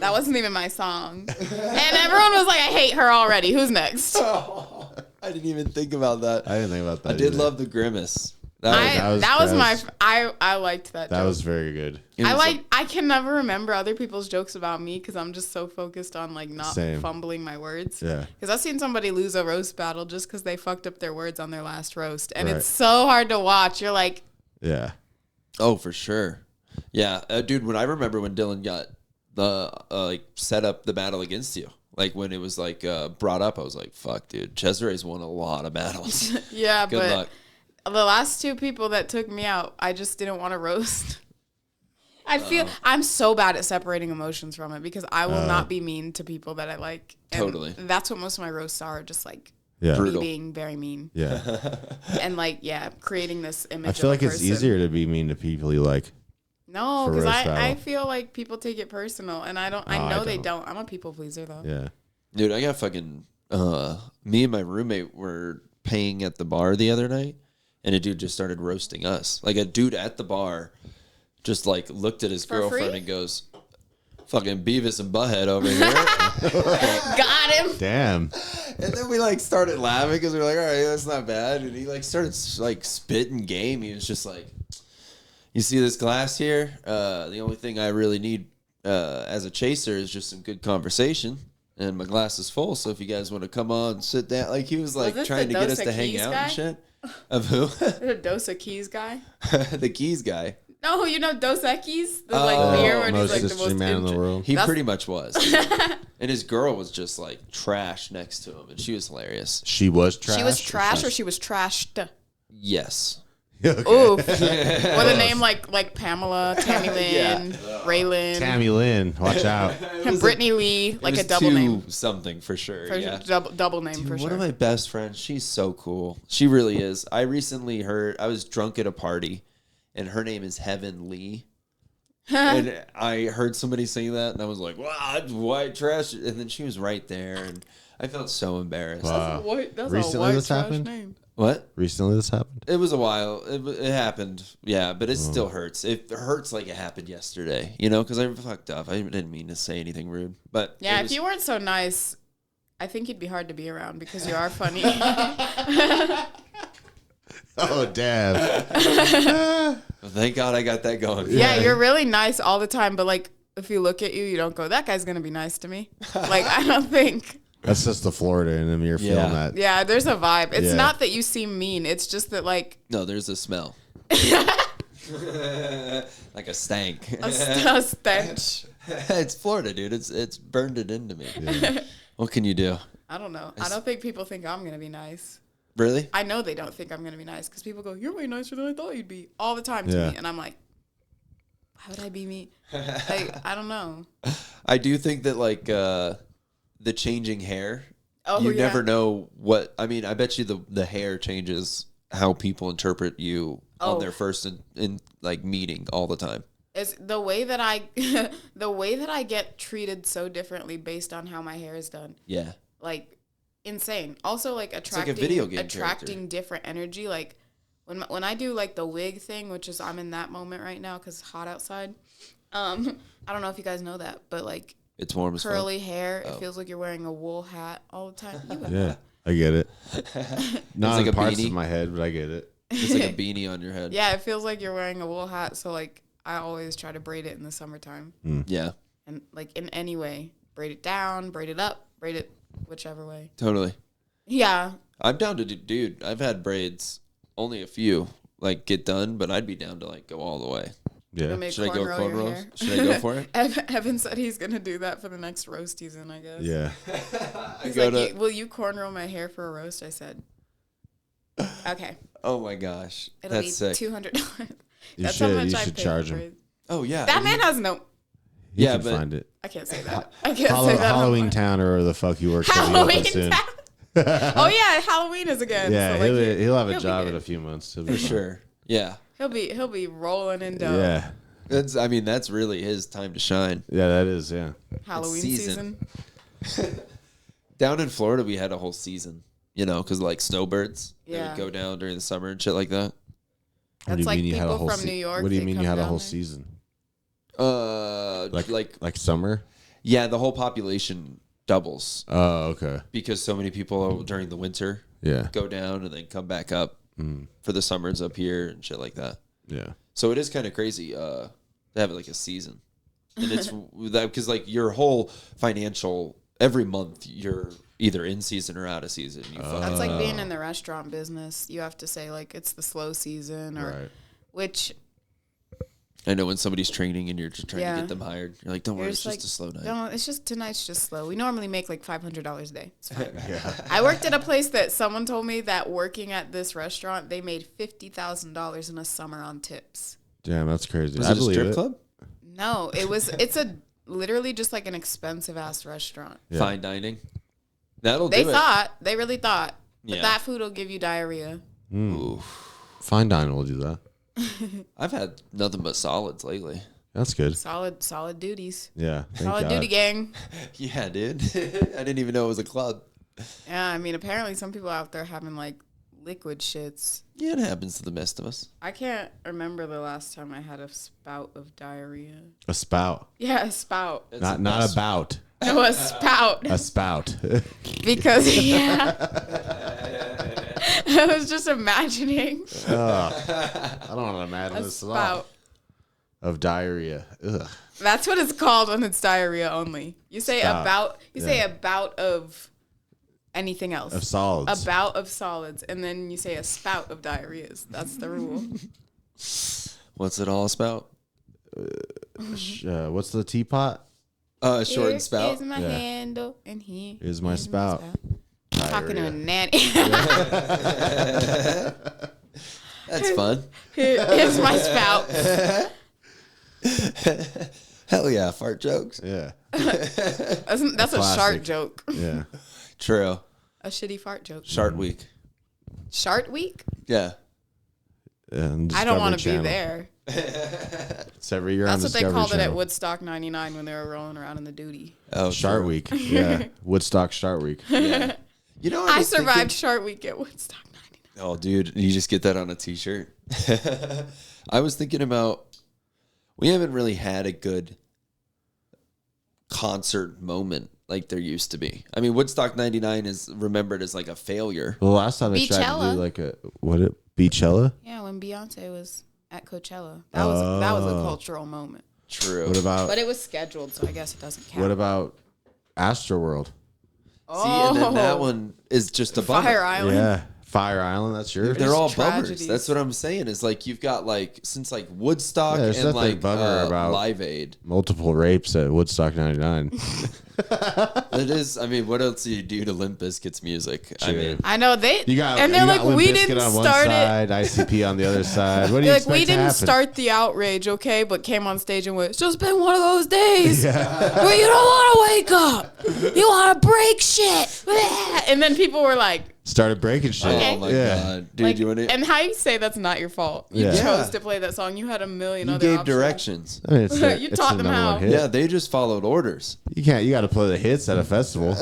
That wasn't even my song. And everyone was like, I hate her already. Who's next? I didn't even think about that. I didn't think about that. I did either. love the grimace. I liked that. That joke. was very good. I can never remember other people's jokes about me because I'm just so focused on like not Same. fumbling my words. Yeah. Because I've seen somebody lose a roast battle just because they fucked up their words on their last roast, and Right. it's so hard to watch. You're like, Yeah. Oh, for sure. Yeah, dude. When I remember when Dylan got the like set up the battle against you, like when it was like brought up, I was like, "Fuck, dude, Chesarae's won a lot of battles." yeah, Good but luck. the last two people that took me out, I just didn't want to roast. I feel I'm so bad at separating emotions from it because I will not be mean to people that I like. And Totally. That's what most of my roasts are, just like Yeah. me Brutal. being very mean. Yeah. And like, yeah, creating this image. I feel of like a it's person. easier to be mean to people you like. No, for because roast I battle. feel like people take it personal, and I don't. No, I I know they don't. don't. I'm a people pleaser though. Yeah. Dude, I got fucking. Me and my roommate were paying at the bar the other night, and a dude just started roasting us. Like a dude at the bar, just like looked at his For girlfriend free? and goes, "Fucking Beavis and Butthead over here." Got him. Damn. And then we like started laughing because we were like, all right, that's not bad. And he like started like spitting game. He was just like, you see this glass here? The only thing I really need as a chaser is just some good conversation. And my glass is full. So if you guys want to come on, sit down. Like he was like this trying the to get us Dos to hang Equis out guy? and shit. Of who? The Dos Equis guy. The keys guy. No, you know Dos Equis, the Oh, like beer where he's Most like the interesting most man in the world. He That's- pretty much was. And his girl was just like trash next to him. And she was hilarious. She was trash. She was trash or she was trashed. Yes. Okay. Ooh, with a name like Pamela, Tammy Lynn, Raylan, Tammy Lynn, watch out. and Brittany Lee, like It a was double two name. something for sure. For Yeah. sure, double name Dude, for one sure. of my best friends, she's so cool. She really is. I recently heard, I was drunk at a party, and her name is Heaven Lee. And I heard somebody saying that, and I was like, wow, that's white trash. And then she was right there, and I felt so embarrassed. Wow. That's Recently a white this trash happened? name. What? Recently this happened? It was a while. It happened. Yeah, but it still hurts. It hurts like it happened yesterday, you know, because I fucked up. I didn't mean to say anything rude. But Yeah, it if was- you weren't so nice, I think you'd be hard to be around because you are funny. Oh, damn. Thank God I got that going. Yeah, you're really nice all the time, but like if you look at you, you don't go, that guy's gonna be nice to me. Like I don't think. That's just the Florida in him. You're feeling Yeah. that. Yeah, there's a vibe. It's Yeah. not that you seem mean. It's just that like No, there's a smell. Like a stank. a stench. It's Florida, dude. It's burned it into me. What can you do? I don't know. I don't think people think I'm gonna be nice. Really? I know they don't think I'm gonna be nice because people go, "You're way nicer than I thought you'd be," all the time to Yeah. me, and I'm like, "Why would I be mean?" Like, I don't know. I do think that like the changing hair. Oh, You yeah. never know what. I mean, I bet you the hair changes how people interpret you Oh. on their first in like meeting all the time. It's the way that I, the way that I get treated so differently based on how my hair is done. Yeah. Like insane. Also like like a attracting video game attracting different energy. Like when I do like the wig thing, which is I'm in that moment right now because it's hot outside. I don't know if you guys know that, but like It's warm as fuck. curly hair, Oh. it feels like you're wearing a wool hat all the time. You Yeah, I get it. Not like in a parts beanie. of my head, but I get it. It's like a beanie on your head. Yeah, it feels like you're wearing a wool hat. So like I always try to braid it in the summertime, Yeah. and like in any way, braid it down, braid it up, braid it whichever way. Totally. Yeah, I'm down to do, dude. I've had braids, only a few, like get done, but I'd be down to like go all the way. Yeah. gonna make Should I go cornrow your cornrows? hair. Should I go for it? Evan said he's gonna do that for the next roast season, I guess. Yeah. He's go like, to- will you cornrow my hair for a roast? I said, okay. Oh my gosh, It'll that's be sick. $200. You That's how should. much You I should pay charge for him. braids. Oh yeah, That man has no. You Yeah, can but- find it. I can't say that. I can't say that. Halloween online. Town or wherever the fuck you work. will be open Halloween soon. Town. Oh yeah, Halloween is again. Yeah, so, like, he'll have a he'll be job good. in a few months. He'll for be fine. sure. Yeah, He'll be rolling in dough. Yeah. I mean, that's really his time to shine. Yeah, that is. Yeah. Halloween season. season. Down in Florida, we had a whole season, you know, because like snowbirds, they Yeah. would go down during the summer and shit like that. What do That's you like mean you had a people whole from New York, What do you they mean you come had a down whole there. season? Like Like summer? Yeah, the whole population doubles Oh, okay. because so many people during the winter Yeah. go down and then come back up for the summers up here and shit like that. Yeah. So it is kind of crazy to have like a season, and it's that because like your whole financial every month you're either in season or out of season. You fucking That's like being in the restaurant business. You have to say like it's the slow season or Right. which I know when somebody's training and you're just trying Yeah. to get them hired, you're like, don't worry, you're it's just a slow night. No, it's just tonight's just slow. We normally make like $500 a day. It's fine. I worked at a place that someone told me that working at this restaurant, they made $50,000 in a summer on tips. Damn, that's crazy. Was I it a believe strip it. club? No, it's a literally just like an expensive ass restaurant. Yeah. Fine dining. That'll They do they really thought, but Yeah. that food will give you diarrhea. it. Ooh. Fine dining will do that. I've had nothing but solids lately. That's good. Solid duties. Yeah. Thank Solid God. duty gang. Yeah, dude. I didn't even know it was a club. Yeah, I mean, apparently some people out there having like liquid shits. Yeah, it happens to the best of us. I can't remember the last time I had a spout of diarrhea. A spout. Yeah, a spout. It's Not the not best. about. No, a spout. A spout. Because, yeah. I was just imagining I don't want to imagine a this at all. spout. Of diarrhea. Ugh. That's what it's called when it's diarrhea only. You say Spout. about, say Yeah. a bout of anything else. Of solids. A bout of solids. And then you say a spout of diarrheas. That's the rule. What's it all about? What's the teapot? Short Here and spout. is my Yeah. handle, and here Is my spout. Talking to a Diarrhea. nanny. That's fun. Here's my spout. Hell yeah, fart jokes. Yeah. That's a Classic. Shart joke. Yeah. True. A shitty fart joke. Shart week. Shart week? Yeah. And I don't want Discovery to be Channel. there. It's every year That's on what they Discovery called it at Channel. Woodstock 99 when they were rolling around in the duty. Oh, Shart true. Week. Yeah. Woodstock Shart Week. Yeah. You know, I was survived thinking- Shart week at Woodstock 99. Oh, dude, you just get that on a t-shirt. I was thinking about, we haven't really had a good concert moment like there used to be. I mean, Woodstock 99 is remembered as like a failure. The last time they tried to Beachella. do like a Beachella? Yeah, when Beyonce was at Coachella. That was a cultural moment. True. What about But it was scheduled, so I guess it doesn't count. what about Astroworld? See, and then that Oh. one is just a bummer. Fire Island? Yeah. Fire Island, that's yours. They're all Tragedies. bummers. That's what I'm saying. Is like you've got like since like Woodstock Yeah, there's and nothing like bummer about- Live Aid. Multiple rapes at Woodstock 99. It is. I mean, what else do you do to Limp Bizkit's music? I True. mean, I know they You got and they're you like got Limp we Bizkit didn't on one start it. side, ICP on the other side. What do you They're like expect we to didn't happen? start the outrage, okay? But came on stage and went, it's just been one of those days where you don't want to wake up. You want to break shit. And then people were like, Started breaking shit. Okay. oh my Yeah. god, dude, like, you want to? and how you say that's not your fault? You Yeah. chose to play that song. You had a million You other gave options. directions. I mean, it's You it's taught the them number how. one hit. Yeah, they just followed orders. You got to play the hits at a festival.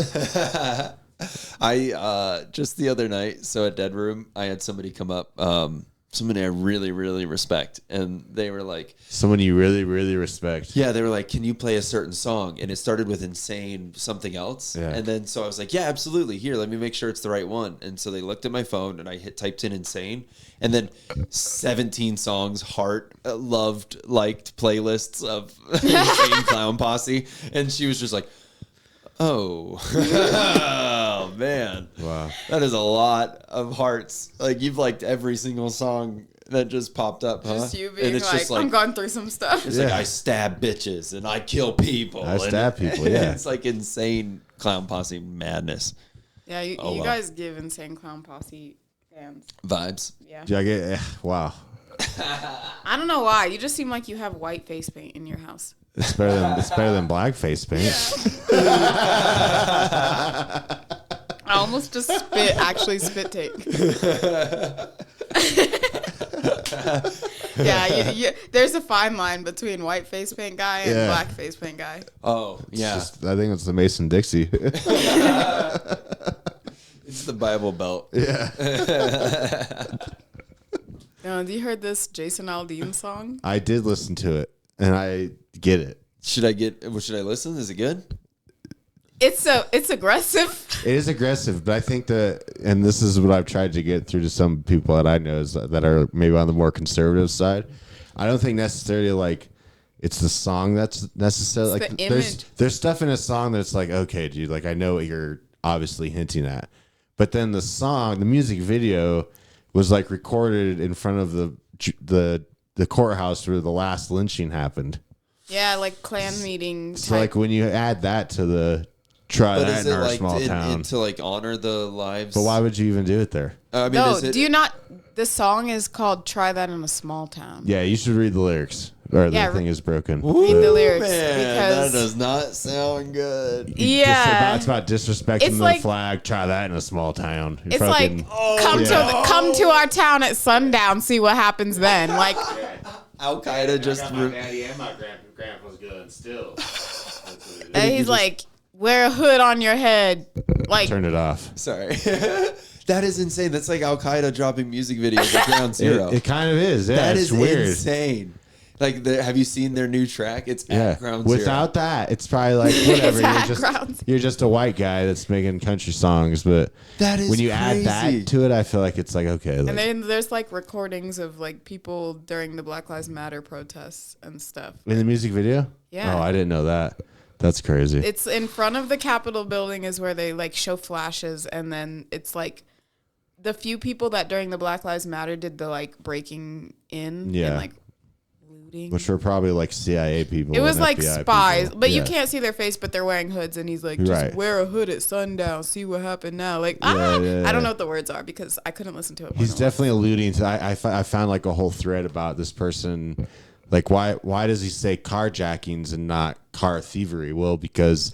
I just the other night, so at Dead Room, I had somebody come up, somebody I really, really respect, and they were like, Someone you really, really respect. yeah, they were like, can you play a certain song? And it started with Insane something else. Yeah. And then so I was like, yeah, absolutely. Here, let me make sure it's the right one. And so they looked at my phone and I typed in Insane. And then 17 songs, Heart, loved, liked playlists of Insane Clown Posse. And she was just like, oh, oh man. Wow. That is a lot of hearts. Like you've liked every single song that just popped up, huh? Just you being and it's like, just like I'm going through some stuff. it's like Yeah. I stab bitches and I kill people. I and stab people, yeah. It's like insane Clown Posse madness Yeah, you wow. guys give Insane Clown Posse fans. vibes. Yeah. Yeah, I get, wow. I don't know why. You just seem like you have white face paint in your house. It's better than blackface paint. I almost just actually spit take. Yeah, there's a fine line between white face paint guy and Yeah. black face paint guy. Oh yeah, I think it's the Mason Dixie. it's the Bible Belt. Yeah. Have you heard this Jason Aldean song? I did listen to it, and I get it. Should I listen? Is it good? It's aggressive. It is aggressive, but I think and this is what I've tried to get through to some people that I know is that are maybe on the more conservative side. I don't think necessarily like it's the song that's necessarily It's like the there's image. there's stuff in a song that's like, okay, dude, like I know what you're obviously hinting at, but then the music video was like recorded in front of the courthouse where the last lynching happened. Yeah, like clan meeting. So like when you add that to the try But that is in it our like small town. to like honor the lives? But why would you even do it there? I mean, No, is it, do you not? The song is called "Try That in a Small Town." Yeah, you should read the lyrics. Or Yeah, the thing is broken. Read the lyrics Man, because that does not sound good. yeah, It's about disrespecting It's the like- flag. Try that in a small town. You're it's fucking- like come to our town at sundown, see what happens then. Like Al Qaeda just. daddy and my grandpa's gun still. and he's like, wear a hood on your head. Like Turn it off. Sorry. That is insane. That's like Al Qaeda dropping music videos at Ground Zero. It kind of is. Yeah, That it's is weird. insane. Like, have you seen their new track? It's Yeah. at Ground Zero. Without that, it's probably like whatever. at you're Ground just you're just a white guy that's making country songs. But That is when you add crazy. that to it, I feel like it's like okay. Like, and then there's like recordings of like people during the Black Lives Matter protests and stuff. in the music video. Yeah. Oh, I didn't know that. That's crazy. It's in front of the Capitol building is where they like show flashes, and then it's like the few people that during the Black Lives Matter did the like breaking in Yeah. and like looting. Which were probably like CIA people. It was and like FBI spies, people. but you Yeah. can't see their face, but they're wearing hoods, and he's like, just Right. wear a hood at sundown, see what happened now. Like, Yeah, yeah, I don't yeah. know what the words are because I couldn't listen to it. He's more than once. definitely alluding to. I found like a whole thread about this person. Like why does he say carjackings and not car thievery? Well, because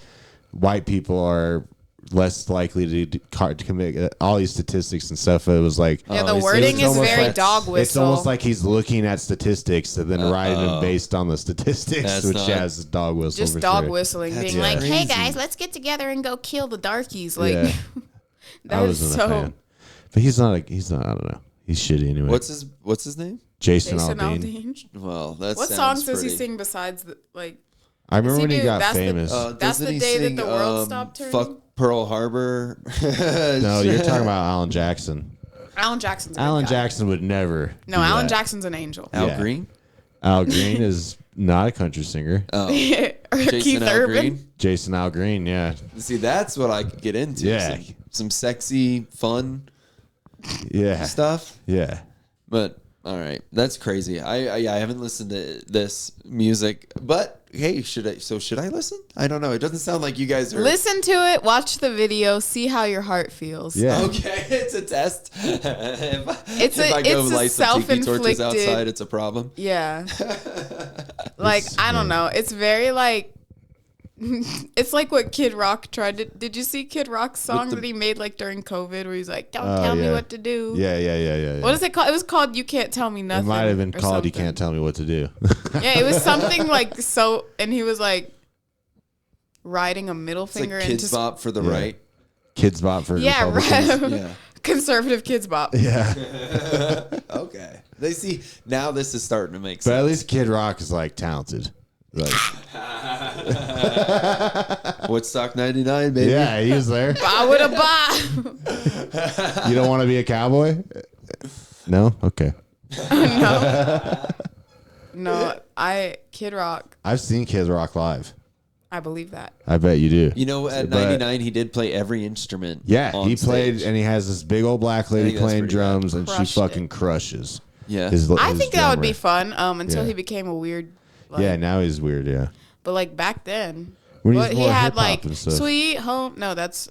white people are less likely to commit all these statistics and stuff. It was like Yeah, the it's wording is almost very like- dog whistle. It's almost like he's looking at statistics and then writing them based on the statistics, That's which not- has dog whistle. just for dog sure. whistling, That's being like, "Hey crazy. guys, let's get together and go kill the darkies." Like, Yeah. I that is wasn't so. a fan, but he's not. I don't know. He's shitty anyway. What's his name? Jason Jason Aldean? Aldean. Well, that What sounds songs does he pretty- sing besides the, like? I remember Does he when he do got That's the- famous. That's doesn't the he day that sing, the world stopped turning? Fuck Pearl Harbor. No, you're talking about Alan Jackson. Alan Jackson's a good Alan guy. Jackson would never. No, do Alan that. Jackson's an angel. Al Yeah. Green. Al Green is not a country singer. Oh, or Jason Keith Al Urban. Green. Jason Al Green, yeah, See, that's what I could get into. Yeah. Some sexy, fun yeah, stuff. yeah. But all right, that's crazy. I haven't listened to this music, but hey, should I listen? I don't know. It doesn't sound like you guys are. Listen to it, watch the video, see how your heart feels. Yeah. Okay, it's a test. It's if a- I go it's a light some tiki torches self-inflicted- outside, it's a problem. Yeah. Like, I don't know. It's very like it's like what Kid Rock tried to. Did you see Kid Rock's song that he made like during COVID where he's like, "Don't tell me yeah. what to do." Yeah. What is it called? It was called "You Can't Tell Me It Nothing." might have been or called "You something. Can't Tell Me What to Do." Yeah, it was something like so, and he was like riding a middle It's like finger Kids into Bop for the Yeah. right. Kids Bop for yeah, Republicans. right. Yeah. Conservative Kids Bop. Yeah, Okay. They see now this is starting to make but at sense. least Kid Rock is like talented. Like, Woodstock '99, baby. yeah, he was there. I would have bought. You don't want to be a cowboy? No. Okay. No, Kid Rock. I've seen Kid Rock live. I believe that. I bet you do. You know, at But- '99, he did play every instrument. Yeah, on he played, stage. and he has this big old black I lady think that's playing pretty drums, and she Crushed fucking it. crushes. Yeah. I think that would be drummer. fun. Until Yeah. he became a weird. Like, Yeah, now he's weird. Yeah, But like back then, when he's what, he more had hip-hop like and stuff. Sweet Home. No, that's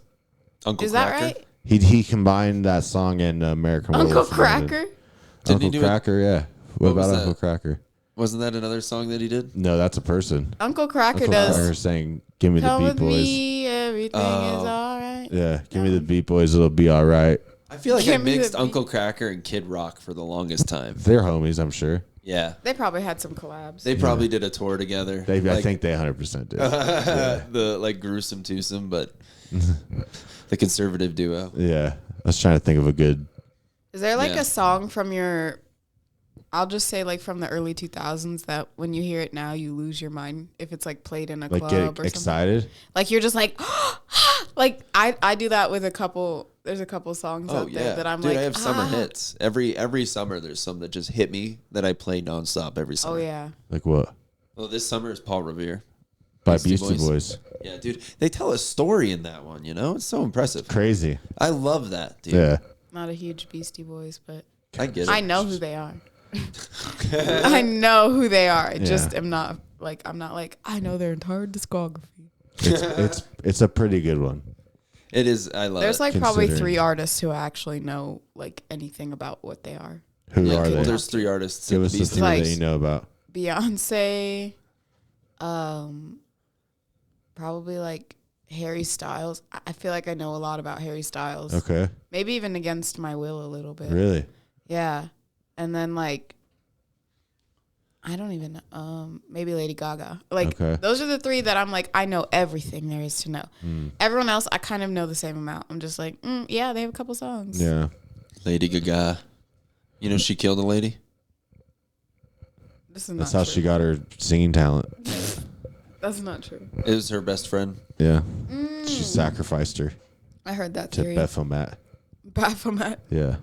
Uncle is Cracker. that right? He combined that song and American Uncle Werewolf in London. Cracker. Didn't he Uncle do it? Cracker, yeah. What What was about that? Uncle Cracker? Wasn't that another song that he did? No, that's a person. Uncle Cracker Uncle does. Cracker saying, "Give me the Come Beat with Boys." me, everything Oh. is all right. Yeah, give me the Beat Boys. It'll be all right. I feel like Give I me the mixed beat. Uncle Cracker and Kid Rock for the longest time. They're homies, I'm sure. Yeah. They probably had some collabs. They probably did a tour together. I Like, think they 100% did. the like gruesome twosome, but the conservative duo. Yeah, I was trying to think of a good. Is there like Yeah. a song from your I'll just say like from the early 2000s that when you hear it now, you lose your mind if it's like played in a Like club get or something. excited. Like you're just like, like I do that with a couple. There's a couple songs Oh out there yeah, that I'm dude, like, I have summer hits. Every summer, there's some that just hit me that I play nonstop every summer. Oh yeah. Like what? Well, this summer is Paul Revere. By Beastie Boys. Yeah, dude, they tell a story in that one. You know, it's so impressive. Crazy. I love that, dude. Yeah. Not a huge Beastie Boys, but I get it. I know who they are. I know who they are. I just am not like I'm not like I know their entire discography. It's a pretty good one. It is. I love There's it. like probably Considering. 3 artists who actually know like anything about what they are. Who Yeah, are well, they? there's 3 artists. Give in us the Beastie 3 Like- that you know about. Beyonce, probably like Harry Styles. I feel like I know a lot about Harry Styles. Okay. Maybe even against my will a little bit. Really? Yeah. And then like I don't even know. Maybe Lady Gaga. Like Okay. those are the 3 that I'm like I know everything there is to know. Everyone else I kind of know the same amount. I'm just like, yeah, they have a couple songs. Yeah. Lady Gaga. You know, she killed a lady. This is That's not how true. she got her singing talent. That's not true. It was her best friend. Yeah. She sacrificed her I heard that to theory. Baphomet. Baphomet. Yeah.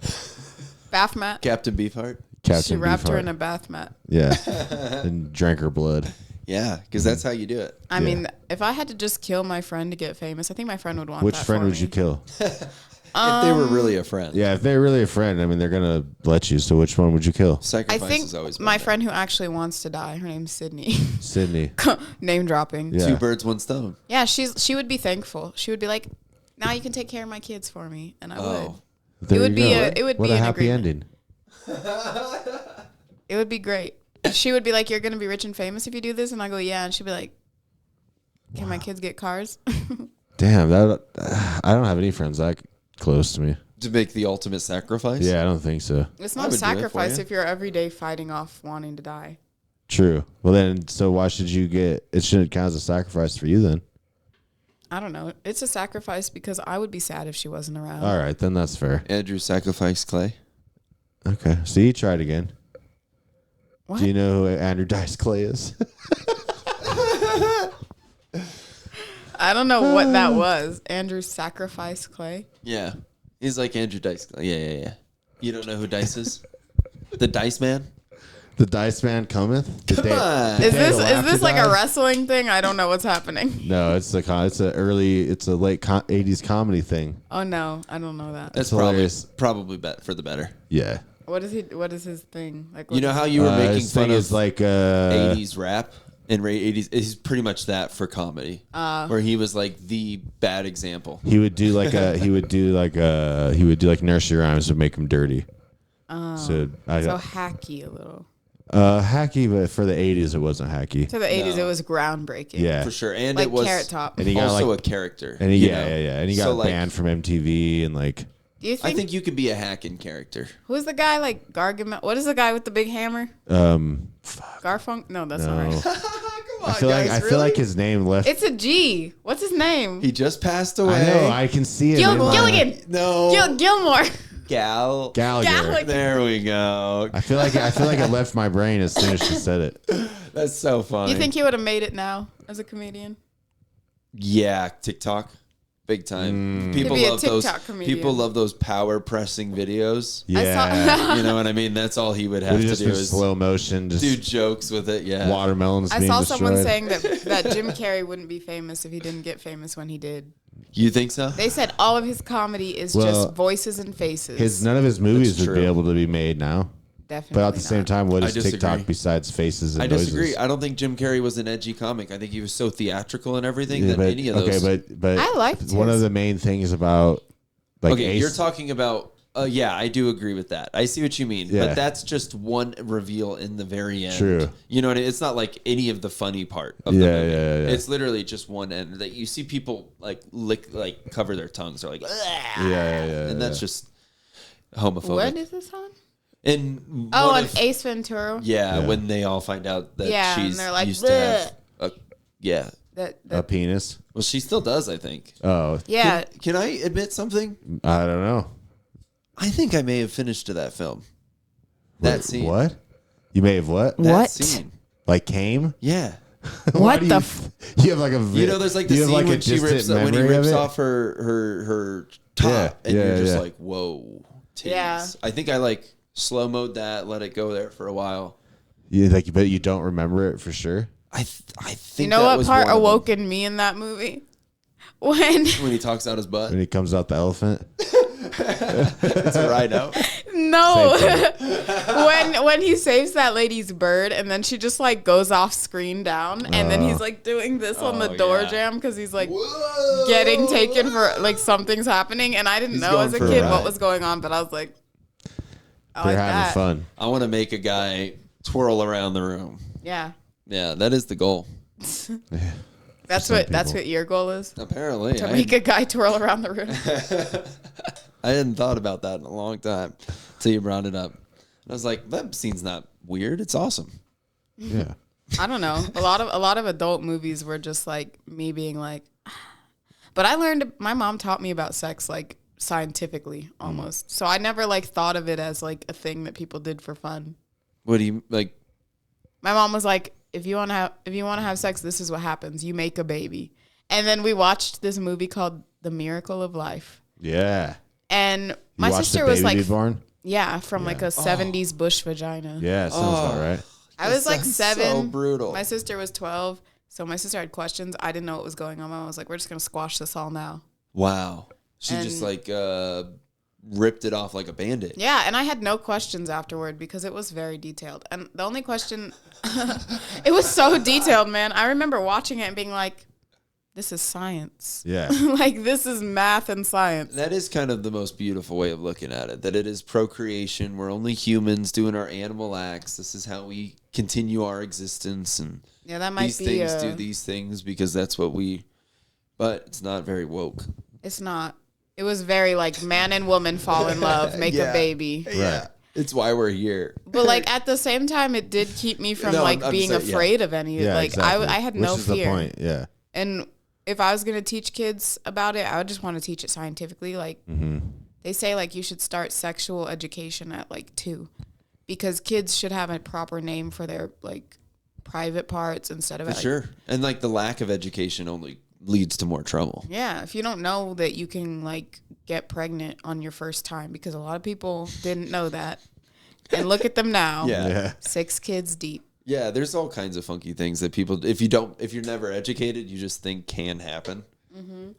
Bathmat. Captain Beefheart. Captain She wrapped her Beefheart. in a bath mat. Yeah. And drank her blood. Yeah, because that's how you do it. I Yeah. mean, if I had to just kill my friend to get famous, I think my friend would want Which that friend for would you me. kill? If they were really a friend. Yeah, if they're really a friend, I mean, they're going to let you. So which one would you kill? I Sacrifice think is always my better. friend who actually wants to die, her name's Sydney. Sydney. Name dropping. Yeah. 2 birds, 1 stone. Yeah, she would be thankful. She would be like, now you can take care of my kids for me. And I would. Oh. There would you be go. a- it would what be a an happy agreement. ending. It would be great. She would be like, you're going to be rich and famous if you do this. And I go, yeah. And she'd be like, can my kids get cars? Damn, that I don't have any friends that close to me. To make the ultimate sacrifice? Yeah, I don't think so. It's I not a would do it for sacrifice you. if you're every day fighting off wanting to die. True. Well, then, so why should you get? It shouldn't count as a sacrifice for you then. I don't know. It's a sacrifice because I would be sad if she wasn't around. All right, then that's fair. Andrew sacrificed Clay. Okay. See, you tried again. What? Do you know who Andrew Dice Clay is? I don't know what that was. Andrew sacrificed Clay. Yeah. He's like Andrew Dice. Yeah. You don't know who Dice is? The Dice Man? The Dice Man cometh. The Come day- on. the Is day this will is after this like die. a wrestling thing? I don't know what's happening. No, it's a late 80s comedy thing. Oh no, I don't know that. That's hilarious. probably for the better. Yeah. What is he? What is his thing? Like You know how you were making his fun thing of is like 80s rap and 80s? He's pretty much that for comedy. Where he was like the bad example. he would do like nursery rhymes would make him dirty. So so hacky a little. hacky, but for the 80s it wasn't hacky. To the 80s, No. it was groundbreaking. Yeah. For sure. And Like it was Carrot Top. And he got also like a character. and he, you yeah, know? yeah, yeah. And he got So, like, banned from MTV and like Do you I think, think you could be a hacking character. who's the guy like Gargamel? What is the guy with the big hammer? Garfunk? No, that's not no. right. Come on, I feel like his name left. It's a G. What's his name? He just passed away. I know, I can see it. in my- Gilligan. No. Gilmore. Gallagher. Gallagher. There we go. I feel like it left my brain as soon as she said it. That's so funny. You think he would have made it now as a comedian? Yeah, TikTok, big time. People He'd be a love those. TikTok comedian. People love those power pressing videos. Yeah. You know what I mean? That's all he would have Would to just do be is slow motion, just do jokes with it. Yeah. watermelons I being saw destroyed. someone saying that Jim Carrey wouldn't be famous if he didn't get famous when he did. You think so? They said all of his comedy is Well, just voices and faces. none of his movies That's would be true. able to be made now. Definitely. But at the same not. time, what I is disagree. TikTok besides faces and I noises? disagree. I don't think Jim Carrey was an edgy comic. I think he was so theatrical and everything Yeah, that but, any of those. okay, but I liked one his. of the main things about like okay, Ace, you're talking about. Yeah, I do agree with that. I see what you mean, Yeah. but that's just one reveal in the very end. True. You know what I mean? It's not like any of the funny part of the Yeah, movie. yeah, yeah. It's literally just one end that you see people like cover their tongues or like, yeah, and that's just homophobic. What is this on? And Oh, one on of- Ace Ventura. yeah, Yeah. when they all find out that Yeah, and she's they're like, used to have yeah. That, a penis. Well, she still does, I think. Oh, yeah. Can I admit something? I don't know. I think I may have finished to that film. That scene. What? You may have what? That What? scene. Like came? Yeah. What do the you, f- you have like a You know, there's like the you have scene like a when she distant rips when he memory rips of it? off her top, Yeah, and yeah, you're just yeah. like, whoa. Titties. Yeah. I think I like slow mode that, let it go there for a while. You like, but you don't remember it for sure. I think You know that what was part one of them. awoke in me in that movie? When When he talks out his butt. When he comes out the elephant. It's a rhino. no, Same when he saves that lady's bird and then she just like goes off screen down and then he's like doing this on the Oh, door yeah. jam because he's like Whoa. getting taken for like something's happening and I didn't He's know going as a for a kid ride. what was going on, but I was like, I They're like having that. fun. I want to make a guy twirl around the room. Yeah, Yeah, that is the goal. that's some what people. your goal is, Apparently. to make a guy twirl around the room. I hadn't thought about that in a long time until you brought it up. I was like, that scene's not weird. It's awesome. Yeah. I don't know. A lot of adult movies were just like me being like, but I learned, my mom taught me about sex like scientifically almost. So I never like thought of it as like a thing that people did for fun. What do you like? My mom was like, if you want to have sex, this is what happens. You make a baby. And then we watched this movie called The Miracle of Life. Yeah. And You my watched sister the was baby like, be born? yeah, from like a 70s bush vagina. Yeah, sounds about right. I was like sounds 7. so brutal. My sister was 12. So my sister had questions. I didn't know what was going on. My mom was like, we're just going to squash this all now. Wow. She just And- like ripped it off like a Band-Aid. Yeah, and I had no questions afterward because it was very detailed. And the only question, it was so detailed, man. I remember watching it and being like, this is science. Yeah. Like, this is math and science. That is kind of the most beautiful way of looking at it, that it is procreation. We're only humans doing our animal acts. This is how we continue our existence. And Yeah, that might these be, things do these things because that's what we, but it's not very woke. it's not. It was very like man and woman fall in love, make Yeah. a baby. Right. It's why we're here. But like at the same time, it did keep me from No, like I'm being saying, yeah. afraid of any. Yeah. Like exactly. I had Which no is fear. the point. Yeah. And if I was gonna teach kids about it, I would just want to teach it scientifically. Like they say, like you should start sexual education at like 2, because kids should have a proper name for their like private parts instead of For like, sure. And like the lack of education only leads to more trouble. Yeah, if you don't know that you can like get pregnant on your first time, because a lot of people didn't know that, and look at them now. Yeah. Yeah. 6 kids deep. Yeah, there's all kinds of funky things that people, if you're never educated, you just think can happen.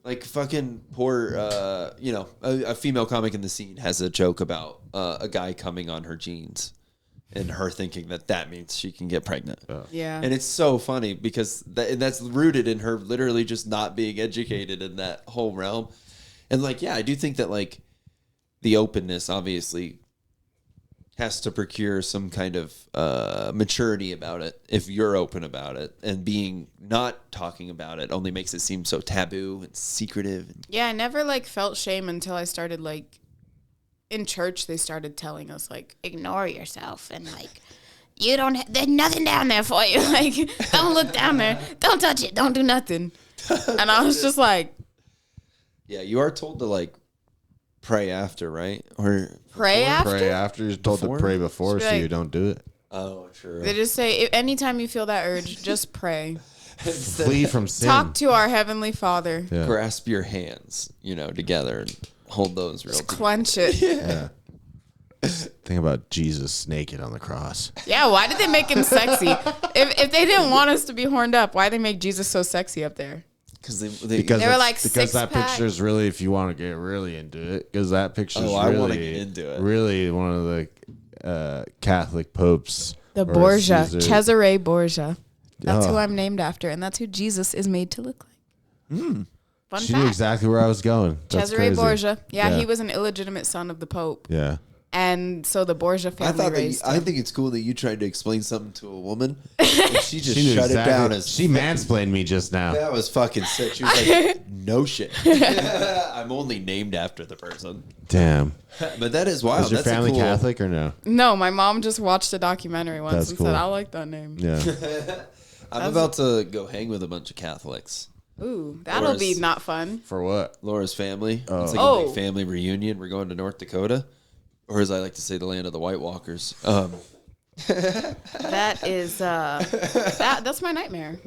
Like fucking poor, a female comic in the scene has a joke about a guy coming on her jeans and her thinking that means she can get pregnant. Yeah. And it's so funny because that's rooted in her literally just not being educated in that whole realm. And like, yeah, I do think that like the openness obviously has to procure some kind of maturity about it if you're open about it, and being not talking about it only makes it seem so taboo and secretive. Yeah, I never like felt shame until I started like in church. They started telling us like ignore yourself and like you don't. There's nothing down there for you. Like don't look down there. Don't touch it. Don't do nothing. And I was just like, Yeah, you are told to like pray after, right? Or pray after. Pray after. You're told Before? to pray before, so Right. you don't do it. oh, true. They just say anytime you feel that urge, just pray. Flee from sin. Talk to our heavenly Father. Yeah. Grasp your hands, together and hold those real Just tight. clench it. Yeah. Think about Jesus naked on the cross. Yeah, why did they make him sexy? If they didn't want us to be horned up, why did they make Jesus so sexy up there? Because Because They were it's- like because that six-pack. picture is really, if you want to get really into it, because that picture is Oh, I really, wanna get into it. really one of the Catholic popes. The or Borgia, Caesar. Cesare Borgia. That's who Oh. I'm named after, and that's who Jesus is made to look like. Fun She knew fact. exactly where I was going. That's Cesare crazy. Borgia. Yeah, Yeah. he was an illegitimate son of the Pope, Yeah. and so the Borgia family raised I him. think it's cool that you tried to explain something to a woman and she just She knew shut exactly. it down as She mansplained me just now. that was fucking sick. She was like, no shit. I'm only named after the person. Damn. But that is wild. Is your That's family a cool, Catholic or no? No, my mom just watched a documentary once That's and cool. said, "I like that name." Yeah. I'm about to go hang with a bunch of Catholics. Ooh, that'll be Laura's- not fun. For what? Laura's family. It's like a Oh. big family reunion. We're going to North Dakota, or as I like to say, the land of the White Walkers. That is that's my nightmare.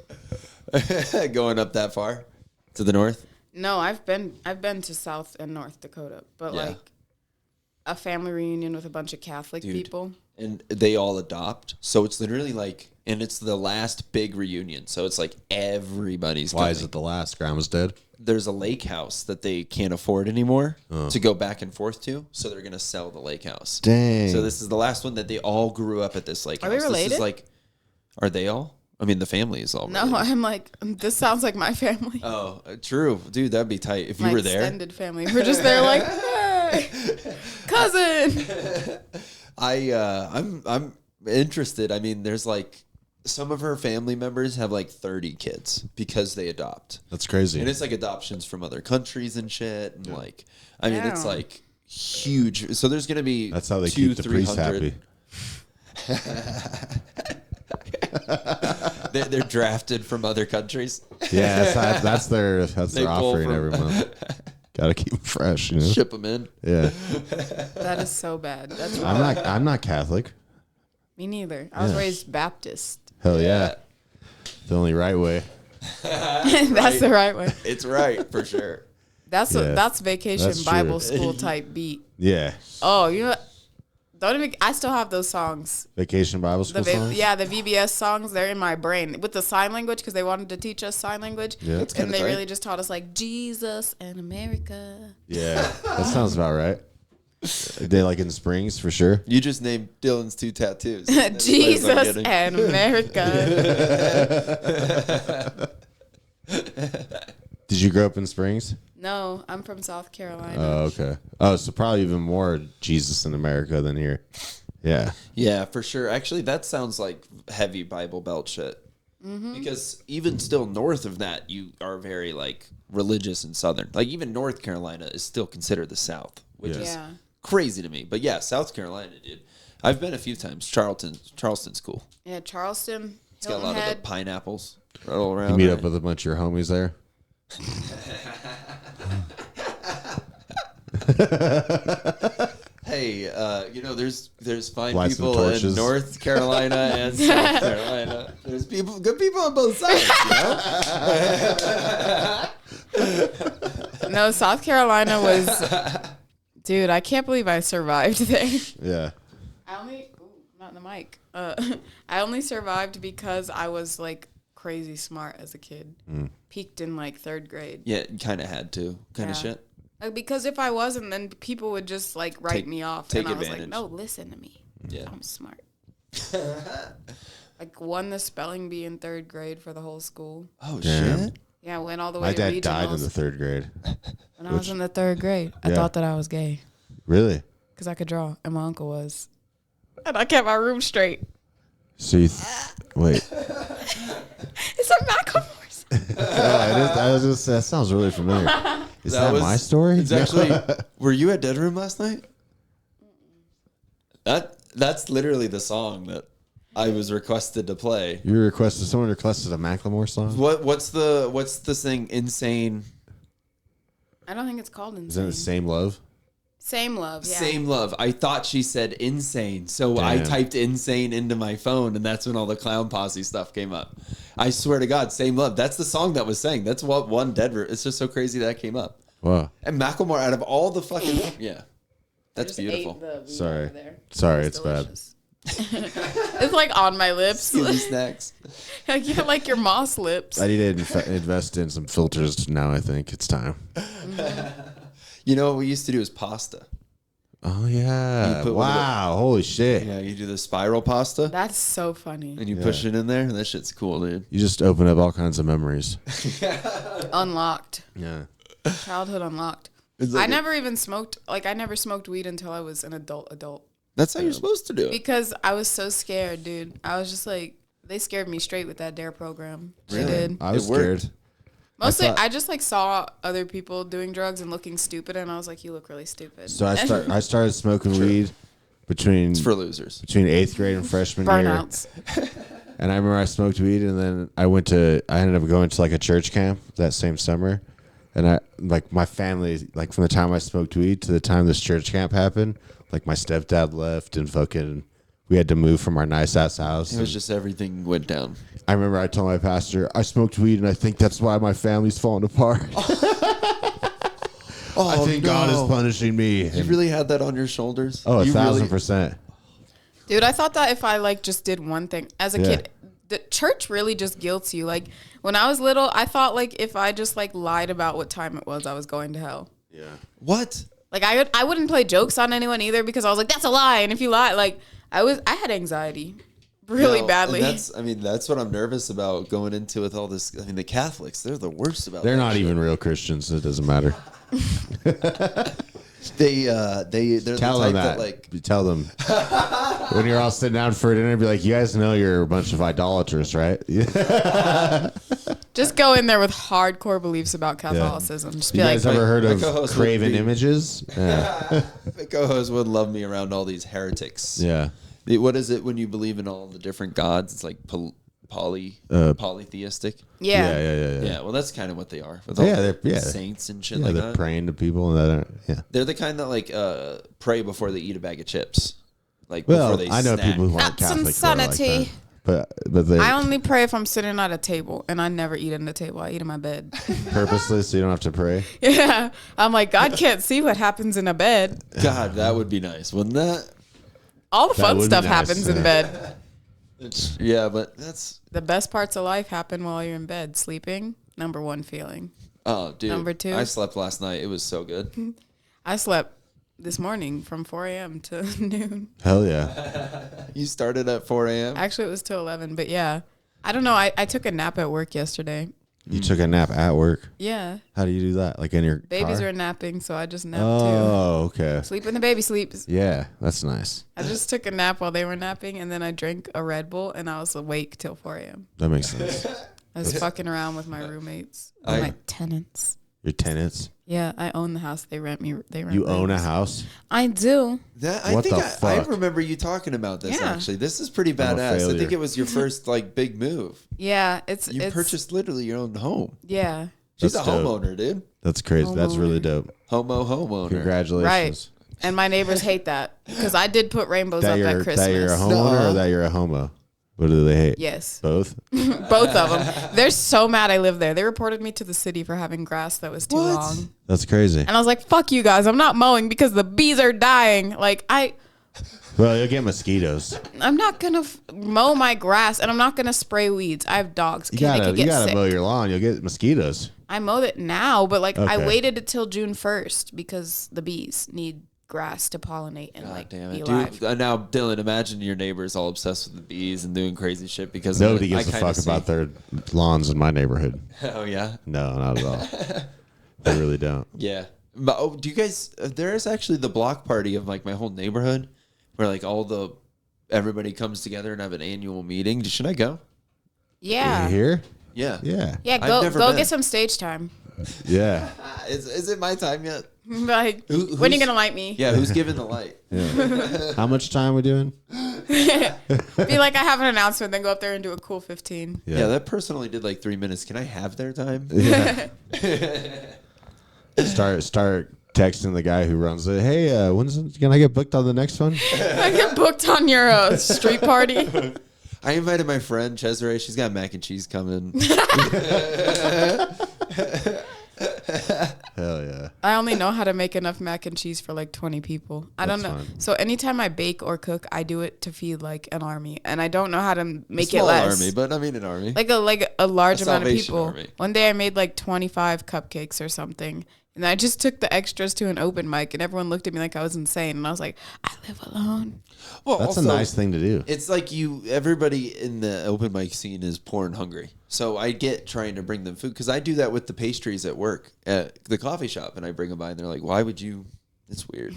Going up that far to the north. No, I've been to South and North Dakota, but Yeah. like a family reunion with a bunch of Catholic people. And they all adopt. So it's literally like, and it's the last big reunion. So it's like everybody's Why coming. is it the last? Grandma's dead? There's a lake house that they can't afford anymore to go back and forth to. So they're going to sell the lake house. Dang. So this is the last one that they all grew up at this lake Are house. they related? This is like, are they all? I mean, the family is all No, related. I'm like, this sounds like my family. Oh, true. Dude, that'd be tight. If My you were there. extended family. We're just there like, hey, cousin. I'm interested. I mean, there's like some of her family members have like 30 kids because they adopt. That's crazy. And it's like adoptions from other countries and shit. And like, I mean, it's Damn. like huge. So there's going to be That's how they keep the priest happy. They're drafted from other countries. Yeah, that's their They pull offering from- every month. Gotta keep them fresh, you know. Ship them in. Yeah, That is so bad. That's wrong. I'm not Catholic. Me neither. I was Yeah. raised Baptist. Hell yeah, the only right way. That's the right way. It's right for sure. That's Yeah, that's vacation that's true. Bible school type beat. Yeah, Oh, you know what? Don't even. I still have those songs. Vacation Bible The School songs. yeah, the VBS songs. They're in my brain with the sign language because they wanted to teach us sign language. Yeah. That's and kinda they tight. really just taught us like Jesus and America. Yeah, that sounds about right. They like in Springs for sure. You just named Dylan's 2 tattoos. That's what I'm Jesus getting. and America. Did you grow up in Springs? No, I'm from South Carolina. Oh, okay. Oh, so probably even more Jesus in America than here. Yeah. Yeah, for sure. Actually, that sounds like heavy Bible Belt shit. Because even still north of that, you are very like religious and southern. Like even North Carolina is still considered the South, which Yeah. is Yeah. crazy to me. But yeah, South Carolina, dude. I've been a few times. Charleston's cool. Yeah, Charleston. It's got a Hilton lot of Head. the pineapples all around. You meet there. up with a bunch of your homies there. Hey, there's fine Light some people in torches. North Carolina and South Carolina. There's good people on both sides, you know? No, South Carolina was. Dude, I can't believe I survived there. Yeah. I only. Ooh, not in the mic. I only survived because I was like crazy smart as a kid. Peaked in like 3rd grade. Yeah, you kind of had to, kind of Yeah. shit. Because if I wasn't, then people would just like write me off. take And I was advantage. like, no, listen to me. Yeah. I'm smart. Like won the spelling bee in 3rd grade for the whole school. Oh Damn. shit! Yeah, went all the way My to dad regionals. died in the 3rd grade. When I was in the 3rd grade, I Yeah. thought that I was gay Really? because I could draw, and my uncle was. And I kept my room straight. So you wait. It's a Macklemore's. That sounds really familiar. Is that was- my story? It's actually. Were you at Dead Room last night? That's literally the song that I was requested to play. Someone requested a Macklemore song? What's the thing? Insane. I don't think it's called insane. Is it the Same Love? Same love. Yeah. Same love. I thought she said insane, so I Damn. typed insane into my phone, and that's when all the Clown Posse stuff came up. I swear to God, same love. That's the song that was sang. That's what won Dead Room. It's just so crazy that came up. Wow. And Macklemore, out of all the fucking yeah, I that's just beautiful. ate the weed Sorry. over there. Sorry, It it's was bad. delicious. It's like on my lips. Skinny snacks. Like, yeah, like your moss lips. I need to invest in some filters now. I think it's time. You know what we used to do is pasta. Oh yeah! You put one of Wow! Holy shit! Yeah, you do the spiral pasta That's so funny. and you push it in there. That shit's cool, dude. You just open up all kinds of memories. Unlocked. Yeah. Childhood unlocked. It's like I never even smoked. Like I never smoked weed until I was an adult. That's how you're supposed to do it. Because I was so scared, dude. I was just like, they scared me straight with that DARE program. They did. I was It worked. scared. Mostly, thought- I just like saw other people doing drugs and looking stupid, and I was like, you look really stupid. So I started smoking weed between It's for losers. 8th grade and freshman year. Burnouts. And I remember I smoked weed, and then I ended up going to like a church camp that same summer. And my family, like from the time I smoked weed to the time this church camp happened, like my stepdad left and fucking we had to move from our nice ass house. It was just everything went down. I remember I told my pastor, I smoked weed and I think that's why my family's falling apart. Oh, I think God is punishing me. You really had that on your shoulders? Oh, You 1,000%. Dude, I thought that if I like just did one thing as a Yeah. kid, the church really just guilts you. Like when I was little, I thought like if I just like lied about what time it was, I was going to hell. Yeah. What? Like I wouldn't play jokes on anyone either because I was like, that's a lie. And if you lie, like I had anxiety really No, badly. and that's what I'm nervous about going into with all this. I mean, the Catholics, they're the worst about They're that not shit. even real Christians. It doesn't matter. They're Tell the them type that. like, Tell them. When you're all sitting down for dinner, be like, you guys know you're a bunch of idolaters, right? Just go in there with hardcore beliefs about Catholicism. Just be You like, guys ever heard my of co-host would Craven be- Images? Yeah. my co-host would love me around all these heretics. Yeah. What is it when you believe in all the different gods? It's like polytheistic. yeah. Yeah, well, that's kind of what they are. With Yeah, all they're- the yeah. saints and shit Yeah, like they're that. praying to people and that. Yeah. They're the kind that like pray before they eat a bag of chips. Like before Well, they I know snack. people who aren't That's Catholic who are like insanity. that. But they I only pray if I'm sitting at a table, and I never eat at the table. I eat in my bed. purposely, so you don't have to pray. Yeah, I'm like, God can't see what happens in a bed. God, that would be nice, wouldn't that? All the That fun would be stuff nice, happens in yeah. bed. Yeah, but that's The best parts of life happen while you're in bed. Sleeping, number one feeling. oh, dude. Number two. I slept last night. It was so good. I slept this morning from 4 a.m. to noon. Hell yeah. You started at 4 a.m. Actually, it was till 11, but yeah. I don't know. I took a nap at work yesterday. You took a nap at work. Yeah. How do you do that? Like in your Babies car? are napping, so I just napped Oh, okay. too. Sleep when the baby sleeps. Yeah, that's nice. I just took a nap while they were napping, and then I drank a Red Bull, and I was awake till 4 a.m. That makes sense. I was fucking around with my roommates, I- my tenants. Your tenants. Yeah, I own the house. They rent me. They rent. You own a rooms. house? I do. I What think the I fuck? remember you talking about this Yeah. actually. This is pretty I'm a badass. I failure. think it was your first like big move. Yeah, it's You purchased literally your own home. Yeah, She's That's a dope. homeowner, dude. That's crazy. That's really Homeowner. dope. Homeowner. Congratulations. and my neighbors hate that because I did put rainbows That up you're, at Christmas. that you're a homeowner Nuh-uh. or that you're a homo? What do they hate? Yes, Both? both of them. They're so mad I live there. They reported me to the city for having grass that was too What? long. That's crazy. And I was like, fuck you guys. I'm not mowing because the bees are dying. Like, Well, you'll get mosquitoes. I'm not going to mow my grass and I'm not going to spray weeds. I have dogs. You They gotta, could you get gotta sick. mow your lawn. You'll get mosquitoes. I mowed it now, but like I Okay. waited until June 1st because the bees need grass to pollinate and God like damn be it, alive. dude! Now, Dylan, imagine your neighbors all obsessed with the bees and doing crazy shit because Nobody of it. gives a I kinda fuck see- about their lawns in my neighborhood. Oh yeah, No, not at all. They really don't. yeah. But do you guys? There is actually the block party of like my whole neighborhood, where like everybody comes together and have an annual meeting. Should I go? Yeah. You here? Yeah. Yeah. Yeah, I've go never go been. get some stage time. Yeah. Is it my time yet? Like, when are you who's- gonna light me? Yeah. Who's giving the light? How much time we doing? Be like, I have an announcement, then go up there and do a cool 15. Yeah. That person only did like 3 minutes. Can I have their time? Yeah. Start texting the guy who runs it. Hey, can I get booked on the next one? I get booked on your street party. I invited my friend Chesarae. She's got mac and cheese coming. Hell yeah. I only know how to make enough mac and cheese for like 20 people. I don't That's know. fine. So anytime I bake or cook, I do it to feed like an army, and I don't know how to make it Small less. army, but I mean an army. Like a large A amount of Salvation people. Army. One day I made like 25 cupcakes or something. And I just took the extras to an open mic, and everyone looked at me like I was insane. And I was like, I live alone. Well, That's also, a nice thing to do. It's like everybody in the open mic scene is poor and hungry. So I get trying to bring them food because I do that with the pastries at work at the coffee shop, and I bring them by, and they're like, "Why would you?" It's weird.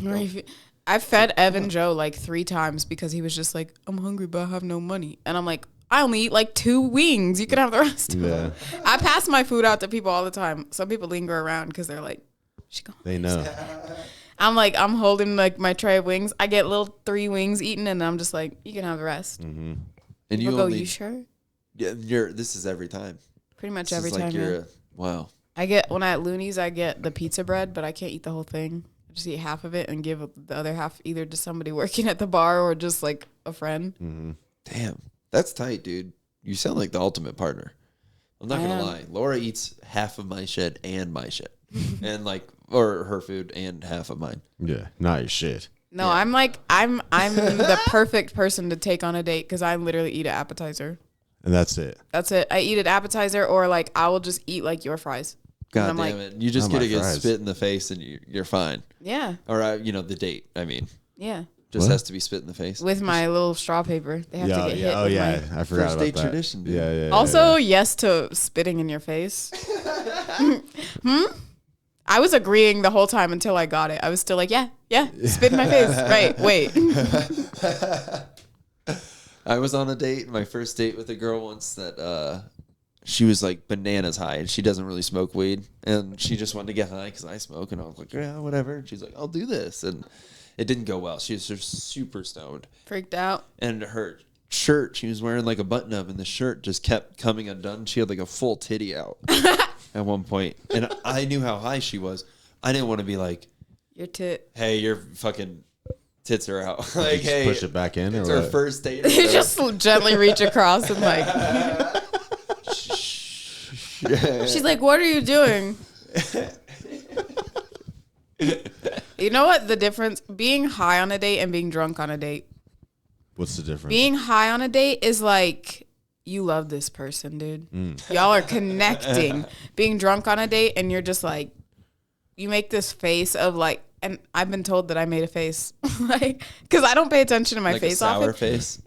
I fed Evan Joe like 3 times because he was just like, I'm hungry, but I have no money. And I'm like, I only eat like 2 wings. You can have the rest of them. I pass my food out to people all the time. Some people linger around because they're like, she gone. They know. I'm like, I'm holding like my tray of wings. I get little 3 wings eaten, and I'm just like, you can have the rest. Mm-hmm. And People you go, only, you sure? yeah, this is every time. Pretty much This every is like time. you're Yeah. wow. I get when I at Looney's, I get the pizza bread, but I can't eat the whole thing. I just eat half of it and give the other half either to somebody working at the bar or just like a friend. Damn, that's tight, dude. You sound like the ultimate partner. I'm not gonna lie. Laura eats half of my shit and my shit, and like, or her food and half of mine. Yeah, not your shit. No, I'm the perfect person to take on a date because I literally eat an appetizer. And that's it. That's it. I eat an appetizer, or like I will just eat like your fries. God damn it! You just Not get to my get fries. spit in the face and you're fine. Yeah. Or the date. I mean, Yeah. just What? has to be spit in the face. With my little straw paper, they have to get hit. Oh with yeah, my- I forgot First about date that. tradition, dude. Yeah. Also, yes to spitting in your face. I was agreeing the whole time until I got it. I was still like, yeah, spit in my face. Right, wait. I was on a date, my first date with a girl once that she was like bananas high, and she doesn't really smoke weed, and she just wanted to get high because I smoke, and I was like, yeah, whatever. And she's like, I'll do this, and it didn't go well. She was just super stoned, Freaked out. and her shirt, she was wearing like a button up, and the shirt just kept coming undone. She had like a full titty out at one point, and I knew how high she was. I didn't want to be like, Your tit. hey, your fucking tits are out. Like, Just hey, push it back in, or it's our what? first date. or You whatever. just gently reach across and like. She's like, what are you doing? You know what the difference? Being high on a date and being drunk on a date. What's the difference? Being high on a date is like, you love this person, dude. Y'all are connecting. Being drunk on a date and you're just like, you make this face of like, and I've been told that I made a face, like, because I don't pay attention to my like face a sour often. face.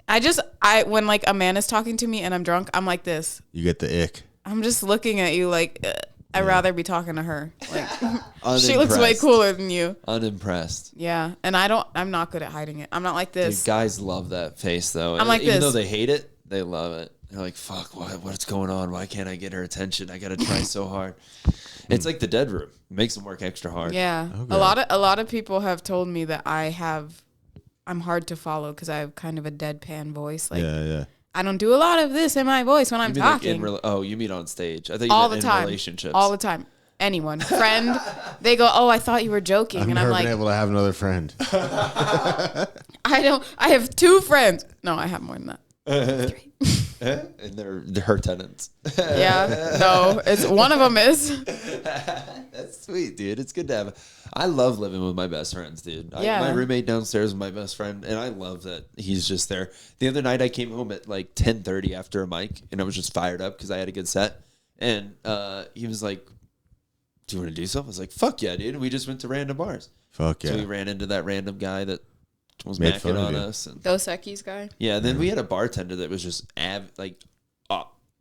When like a man is talking to me and I'm drunk, I'm like this. You get the ick. I'm just looking at you like, I'd rather be talking to her. Like, she Unimpressed. looks way cooler than you. Unimpressed. Yeah, and I'm not good at hiding it. I'm not like Dude, this. guys love that face though. I'm like even this. though they hate it, they love it. They're like, "Fuck, what's going on? Why can't I get her attention? I gotta try so hard." It's like the dead room. It makes them work extra hard. Yeah, Okay. a lot of people have told me that I'm hard to follow because I have kind of a deadpan voice. Like, Yeah. I don't do a lot of this in my voice when I'm You mean like talking. you mean on stage? I thought you All meant the in time. relationships. All the time. Anyone, friend, they go, "Oh, I thought you were joking," I've and never I'm like, been able to have another friend. I have 2 friends. No, I have more than that. and they're her tenants. Yeah, no, it's one of them is. That's sweet, dude. It's good to have. I love living with my best friends, dude. Yeah. My roommate downstairs is my best friend, and I love that he's just there. The other night, I came home at like 10:30 after a mic, and I was just fired up because I had a good set. And he was like, "Do you want to do something?" I was like, "Fuck yeah, dude!" We just went to random bars. Fuck yeah. So we ran into that random guy that was Made fun macking of on you. us, and Dos Equis guy. yeah. And then we had a bartender that was just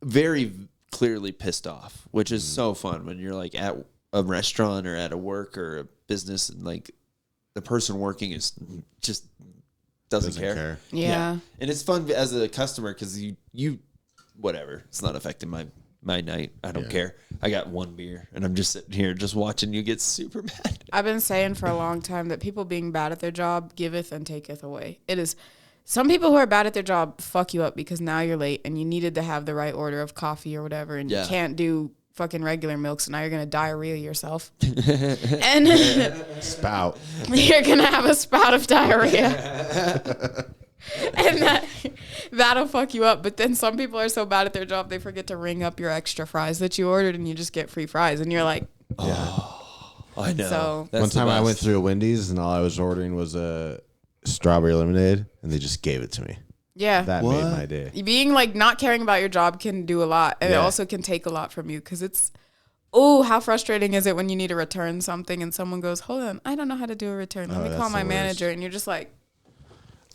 very clearly pissed off, which is so fun when you're like at a restaurant or at a work or a business, and like the person working is just doesn't care. Yeah. And it's fun as a customer because you whatever, it's not affecting my night. I don't care. I got one beer and I'm just sitting here just watching you get super mad. I've been saying for a long time that people being bad at their job giveth and taketh away. It is some people who are bad at their job fuck you up because now you're late and you needed to have the right order of coffee or whatever, and you can't do fucking regular milk, so now you're gonna diarrhea yourself. And Spout. you're gonna have a spout of diarrhea. And that'll fuck you up. But then some people are so bad at their job they forget to ring up your extra fries that you ordered, and you just get free fries, and you're like, I know. So- That's One the time I best. went through a Wendy's and all I was ordering was a strawberry lemonade, and they just gave it to me. yeah. That What? made my day. Being like not caring about your job can do a lot, and it Yeah. also can take a lot from you because it's, oh, how frustrating is it when you need to return something and someone goes, hold on, I don't know how to do a return. Let me that's call my the worst. manager, and you're just like,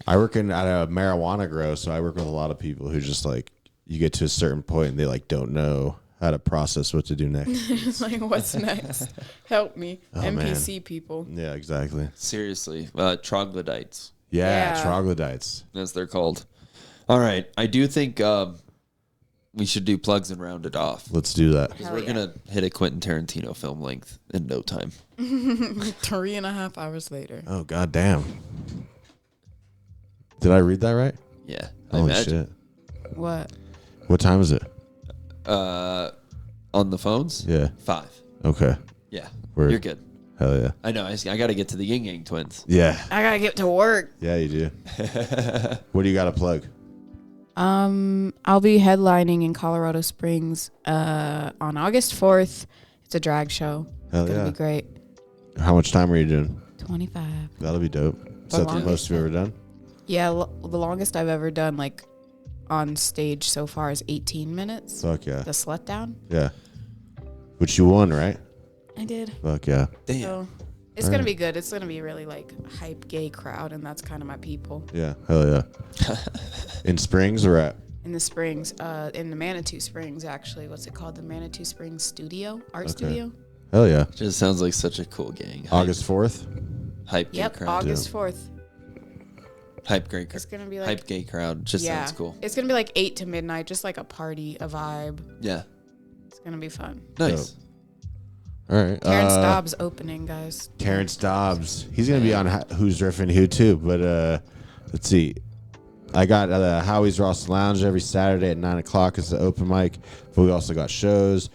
I work at a marijuana grow, so I work with a lot of people who just like you get to a certain point and they like don't know how to process what to do next. it's like, what's next? Help me, NPC people. Yeah, exactly. Seriously, troglodytes, Yeah, Yeah. troglodytes. as they're called. All right, I do think we should do plugs and round it off. Let's do that. Because Hell we're yeah. gonna hit a Quentin Tarantino film length in no time. 3.5 hours later. Oh god damn. Did I read that right? Yeah, I Holy imagine. shit. What? What time is it? On the phones? Yeah. 5. Okay. Yeah, Word. you're good. Hell yeah. I know. I got to get to the Yin Yang Twins. Yeah. I gotta get to work. Yeah, you do. What do you got to plug? I'll be headlining in Colorado Springs on August 4th. It's a drag show. Hell It's gonna yeah. be great. How much time are you doing? 25. That'll be dope. Is that the longest most you've ever done? Yeah, the longest I've ever done, like, on stage so far is 18 minutes. Fuck yeah. The slut down. Yeah. Which you won, right? I did. Fuck yeah. Damn. So it's gonna be good. It's gonna be really like hype gay crowd, and that's kind of my people. Yeah. Hell yeah. In Springs or at? In the Springs, in the Manitou Springs, actually. What's it called? The Manitou Springs Studio, Art Okay. Studio. Hell yeah. Just sounds like such a cool gang. August 4th? Hype gay Yep, crowd. August 4th. Hype gay crowd. It's gonna be like Hype gay crowd. Just sounds cool. It's gonna be like 8 to midnight, just like a party, a vibe. Yeah. It's gonna be fun. Nice. All right. Terrence Dobbs opening, guys. Terrence Dobbs. He's going to be on Who's Riffing Who too. But let's see. I got Howie's Ross Lounge every Saturday at 9 o'clock is the open mic. But we also got shows.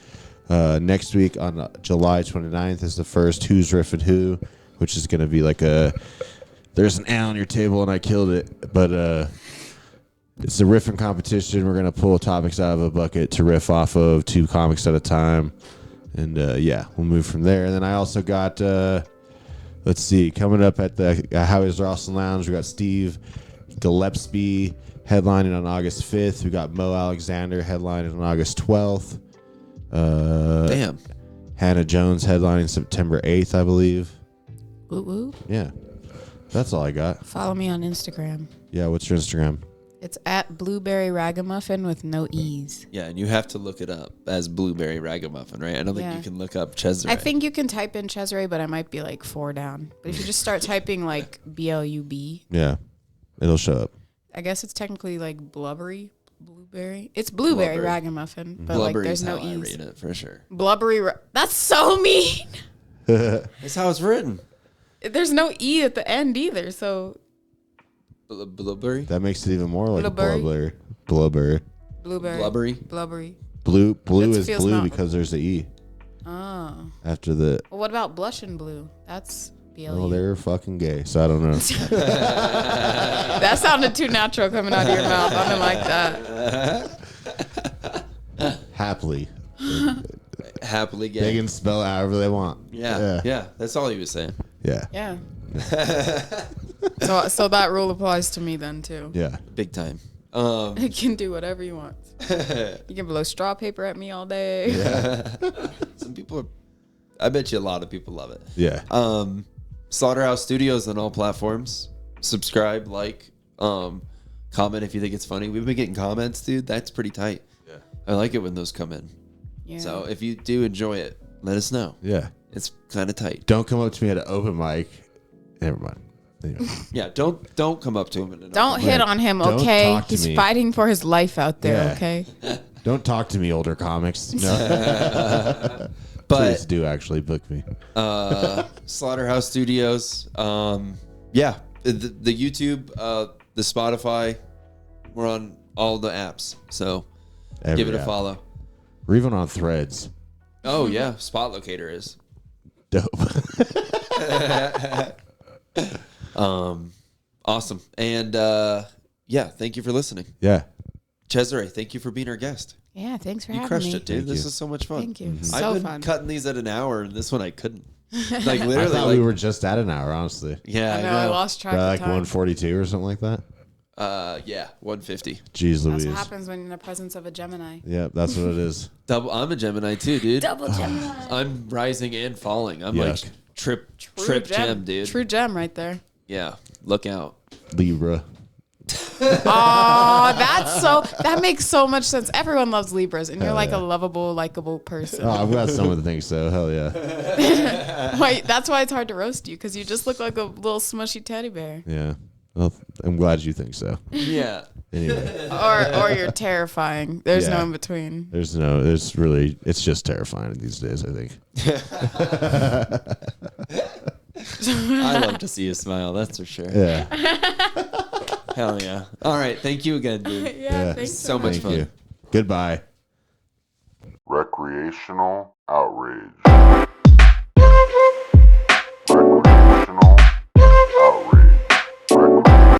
Next week on July 29th is the first Who's Riffing Who, which is going to be like there's an L on your table and I killed it. But it's a riffing competition. We're going to pull topics out of a bucket to riff off of 2 comics at a time. And yeah, we'll move from there. And then I also got, let's see, coming up at the Howie's Ross Lounge, we got Steve Gillespie headlining on August 5th. We got Mo Alexander headlining on August 12th. Damn. Hannah Jones headlining September 8th, I believe. Woo woo. Yeah, that's all I got. Follow me on Instagram. Yeah, what's your Instagram? It's at Blueberry Ragamuffin with no E's. Yeah, and you have to look it up as Blueberry Ragamuffin, right? I don't think Yeah. you can look up Chesarae. I think you can type in Chesarae, but I might be like 4 down. But if you just start typing like BLUB, Yeah, it'll show up. I guess it's technically like blubbery. Blueberry. It's Blueberry Blubbery. Ragamuffin, but Blubbery like there's is no how I E's. read it for sure. That's so mean. That's how it's written. There's no E at the end either, so Blueberry. That makes it even more like Blubbery. blubber. Blubber. blueberry. Blubbery. Blubbery. Blue That is feels blue not- because there's the E Oh. after the. Well, what about blush and blue? That's BLU. Well, they're fucking gay, so I don't know. That sounded too natural coming out of your mouth. I didn't like that. Happily. Happily gay. They can spell it however they want. Yeah. That's all he was saying. Yeah. Yeah. So that rule applies to me then too. Yeah. Big time. You can do whatever you want. You can blow straw paper at me all day. Some people are, I bet you a lot of people love it. Yeah. Slaughterhouse Studios on all platforms. Subscribe, like, comment if you think it's funny. We've been getting comments, dude. That's pretty tight. Yeah. I like it when those come in. Yeah. So if you do enjoy it, let us know. Yeah. It's kind of tight. Don't come up to me at an open mic. Never mind. Anyway. Yeah, don't come up to him. Don't hit on him, Don't okay? talk to He's me. fighting for his life out there, Yeah. okay? Don't talk to me, older comics. No. Please But do actually book me. Slaughterhouse Studios, yeah, the YouTube, the Spotify, we're on all the apps. So give it a app. follow. We're even on Threads. Oh yeah, Spot Locator is. Dope. Awesome. And yeah, thank you for listening. Yeah. Chesarae, thank you for being our guest. Yeah, thanks for You having crushed me. it, dude. Thank This you. is so much fun. Thank you. I've So been fun. cutting these at an hour, and this one I couldn't. Like I literally, thought like, we were just at an hour, honestly. yeah, I know, I lost track By of like time. 142 or something like that. Yeah, 150. Jeez That's Louise. what happens when you're in the presence of a Gemini. Yeah, that's what it is. Double. I'm a Gemini too, dude. Double Gemini. I'm rising and falling. I'm Yuck. like trip gem, dude. True gem right there. Yeah, look out. Libra. Oh, that makes so much sense. Everyone loves Libras, and you're like a lovable, likable person. Oh, I'm glad someone thinks so. Hell yeah. Wait, that's why it's hard to roast you, because you just look like a little smushy teddy bear. Yeah. Well, I'm glad you think so. Yeah. Anyway, Or you're terrifying. There's Yeah. no in between. it's just terrifying these days, I think. I love to see you smile. That's for sure. Yeah. Hell yeah. All right. Thank you again, dude. Yeah. Thanks So much Thank fun. you. Goodbye. Recreational outrage.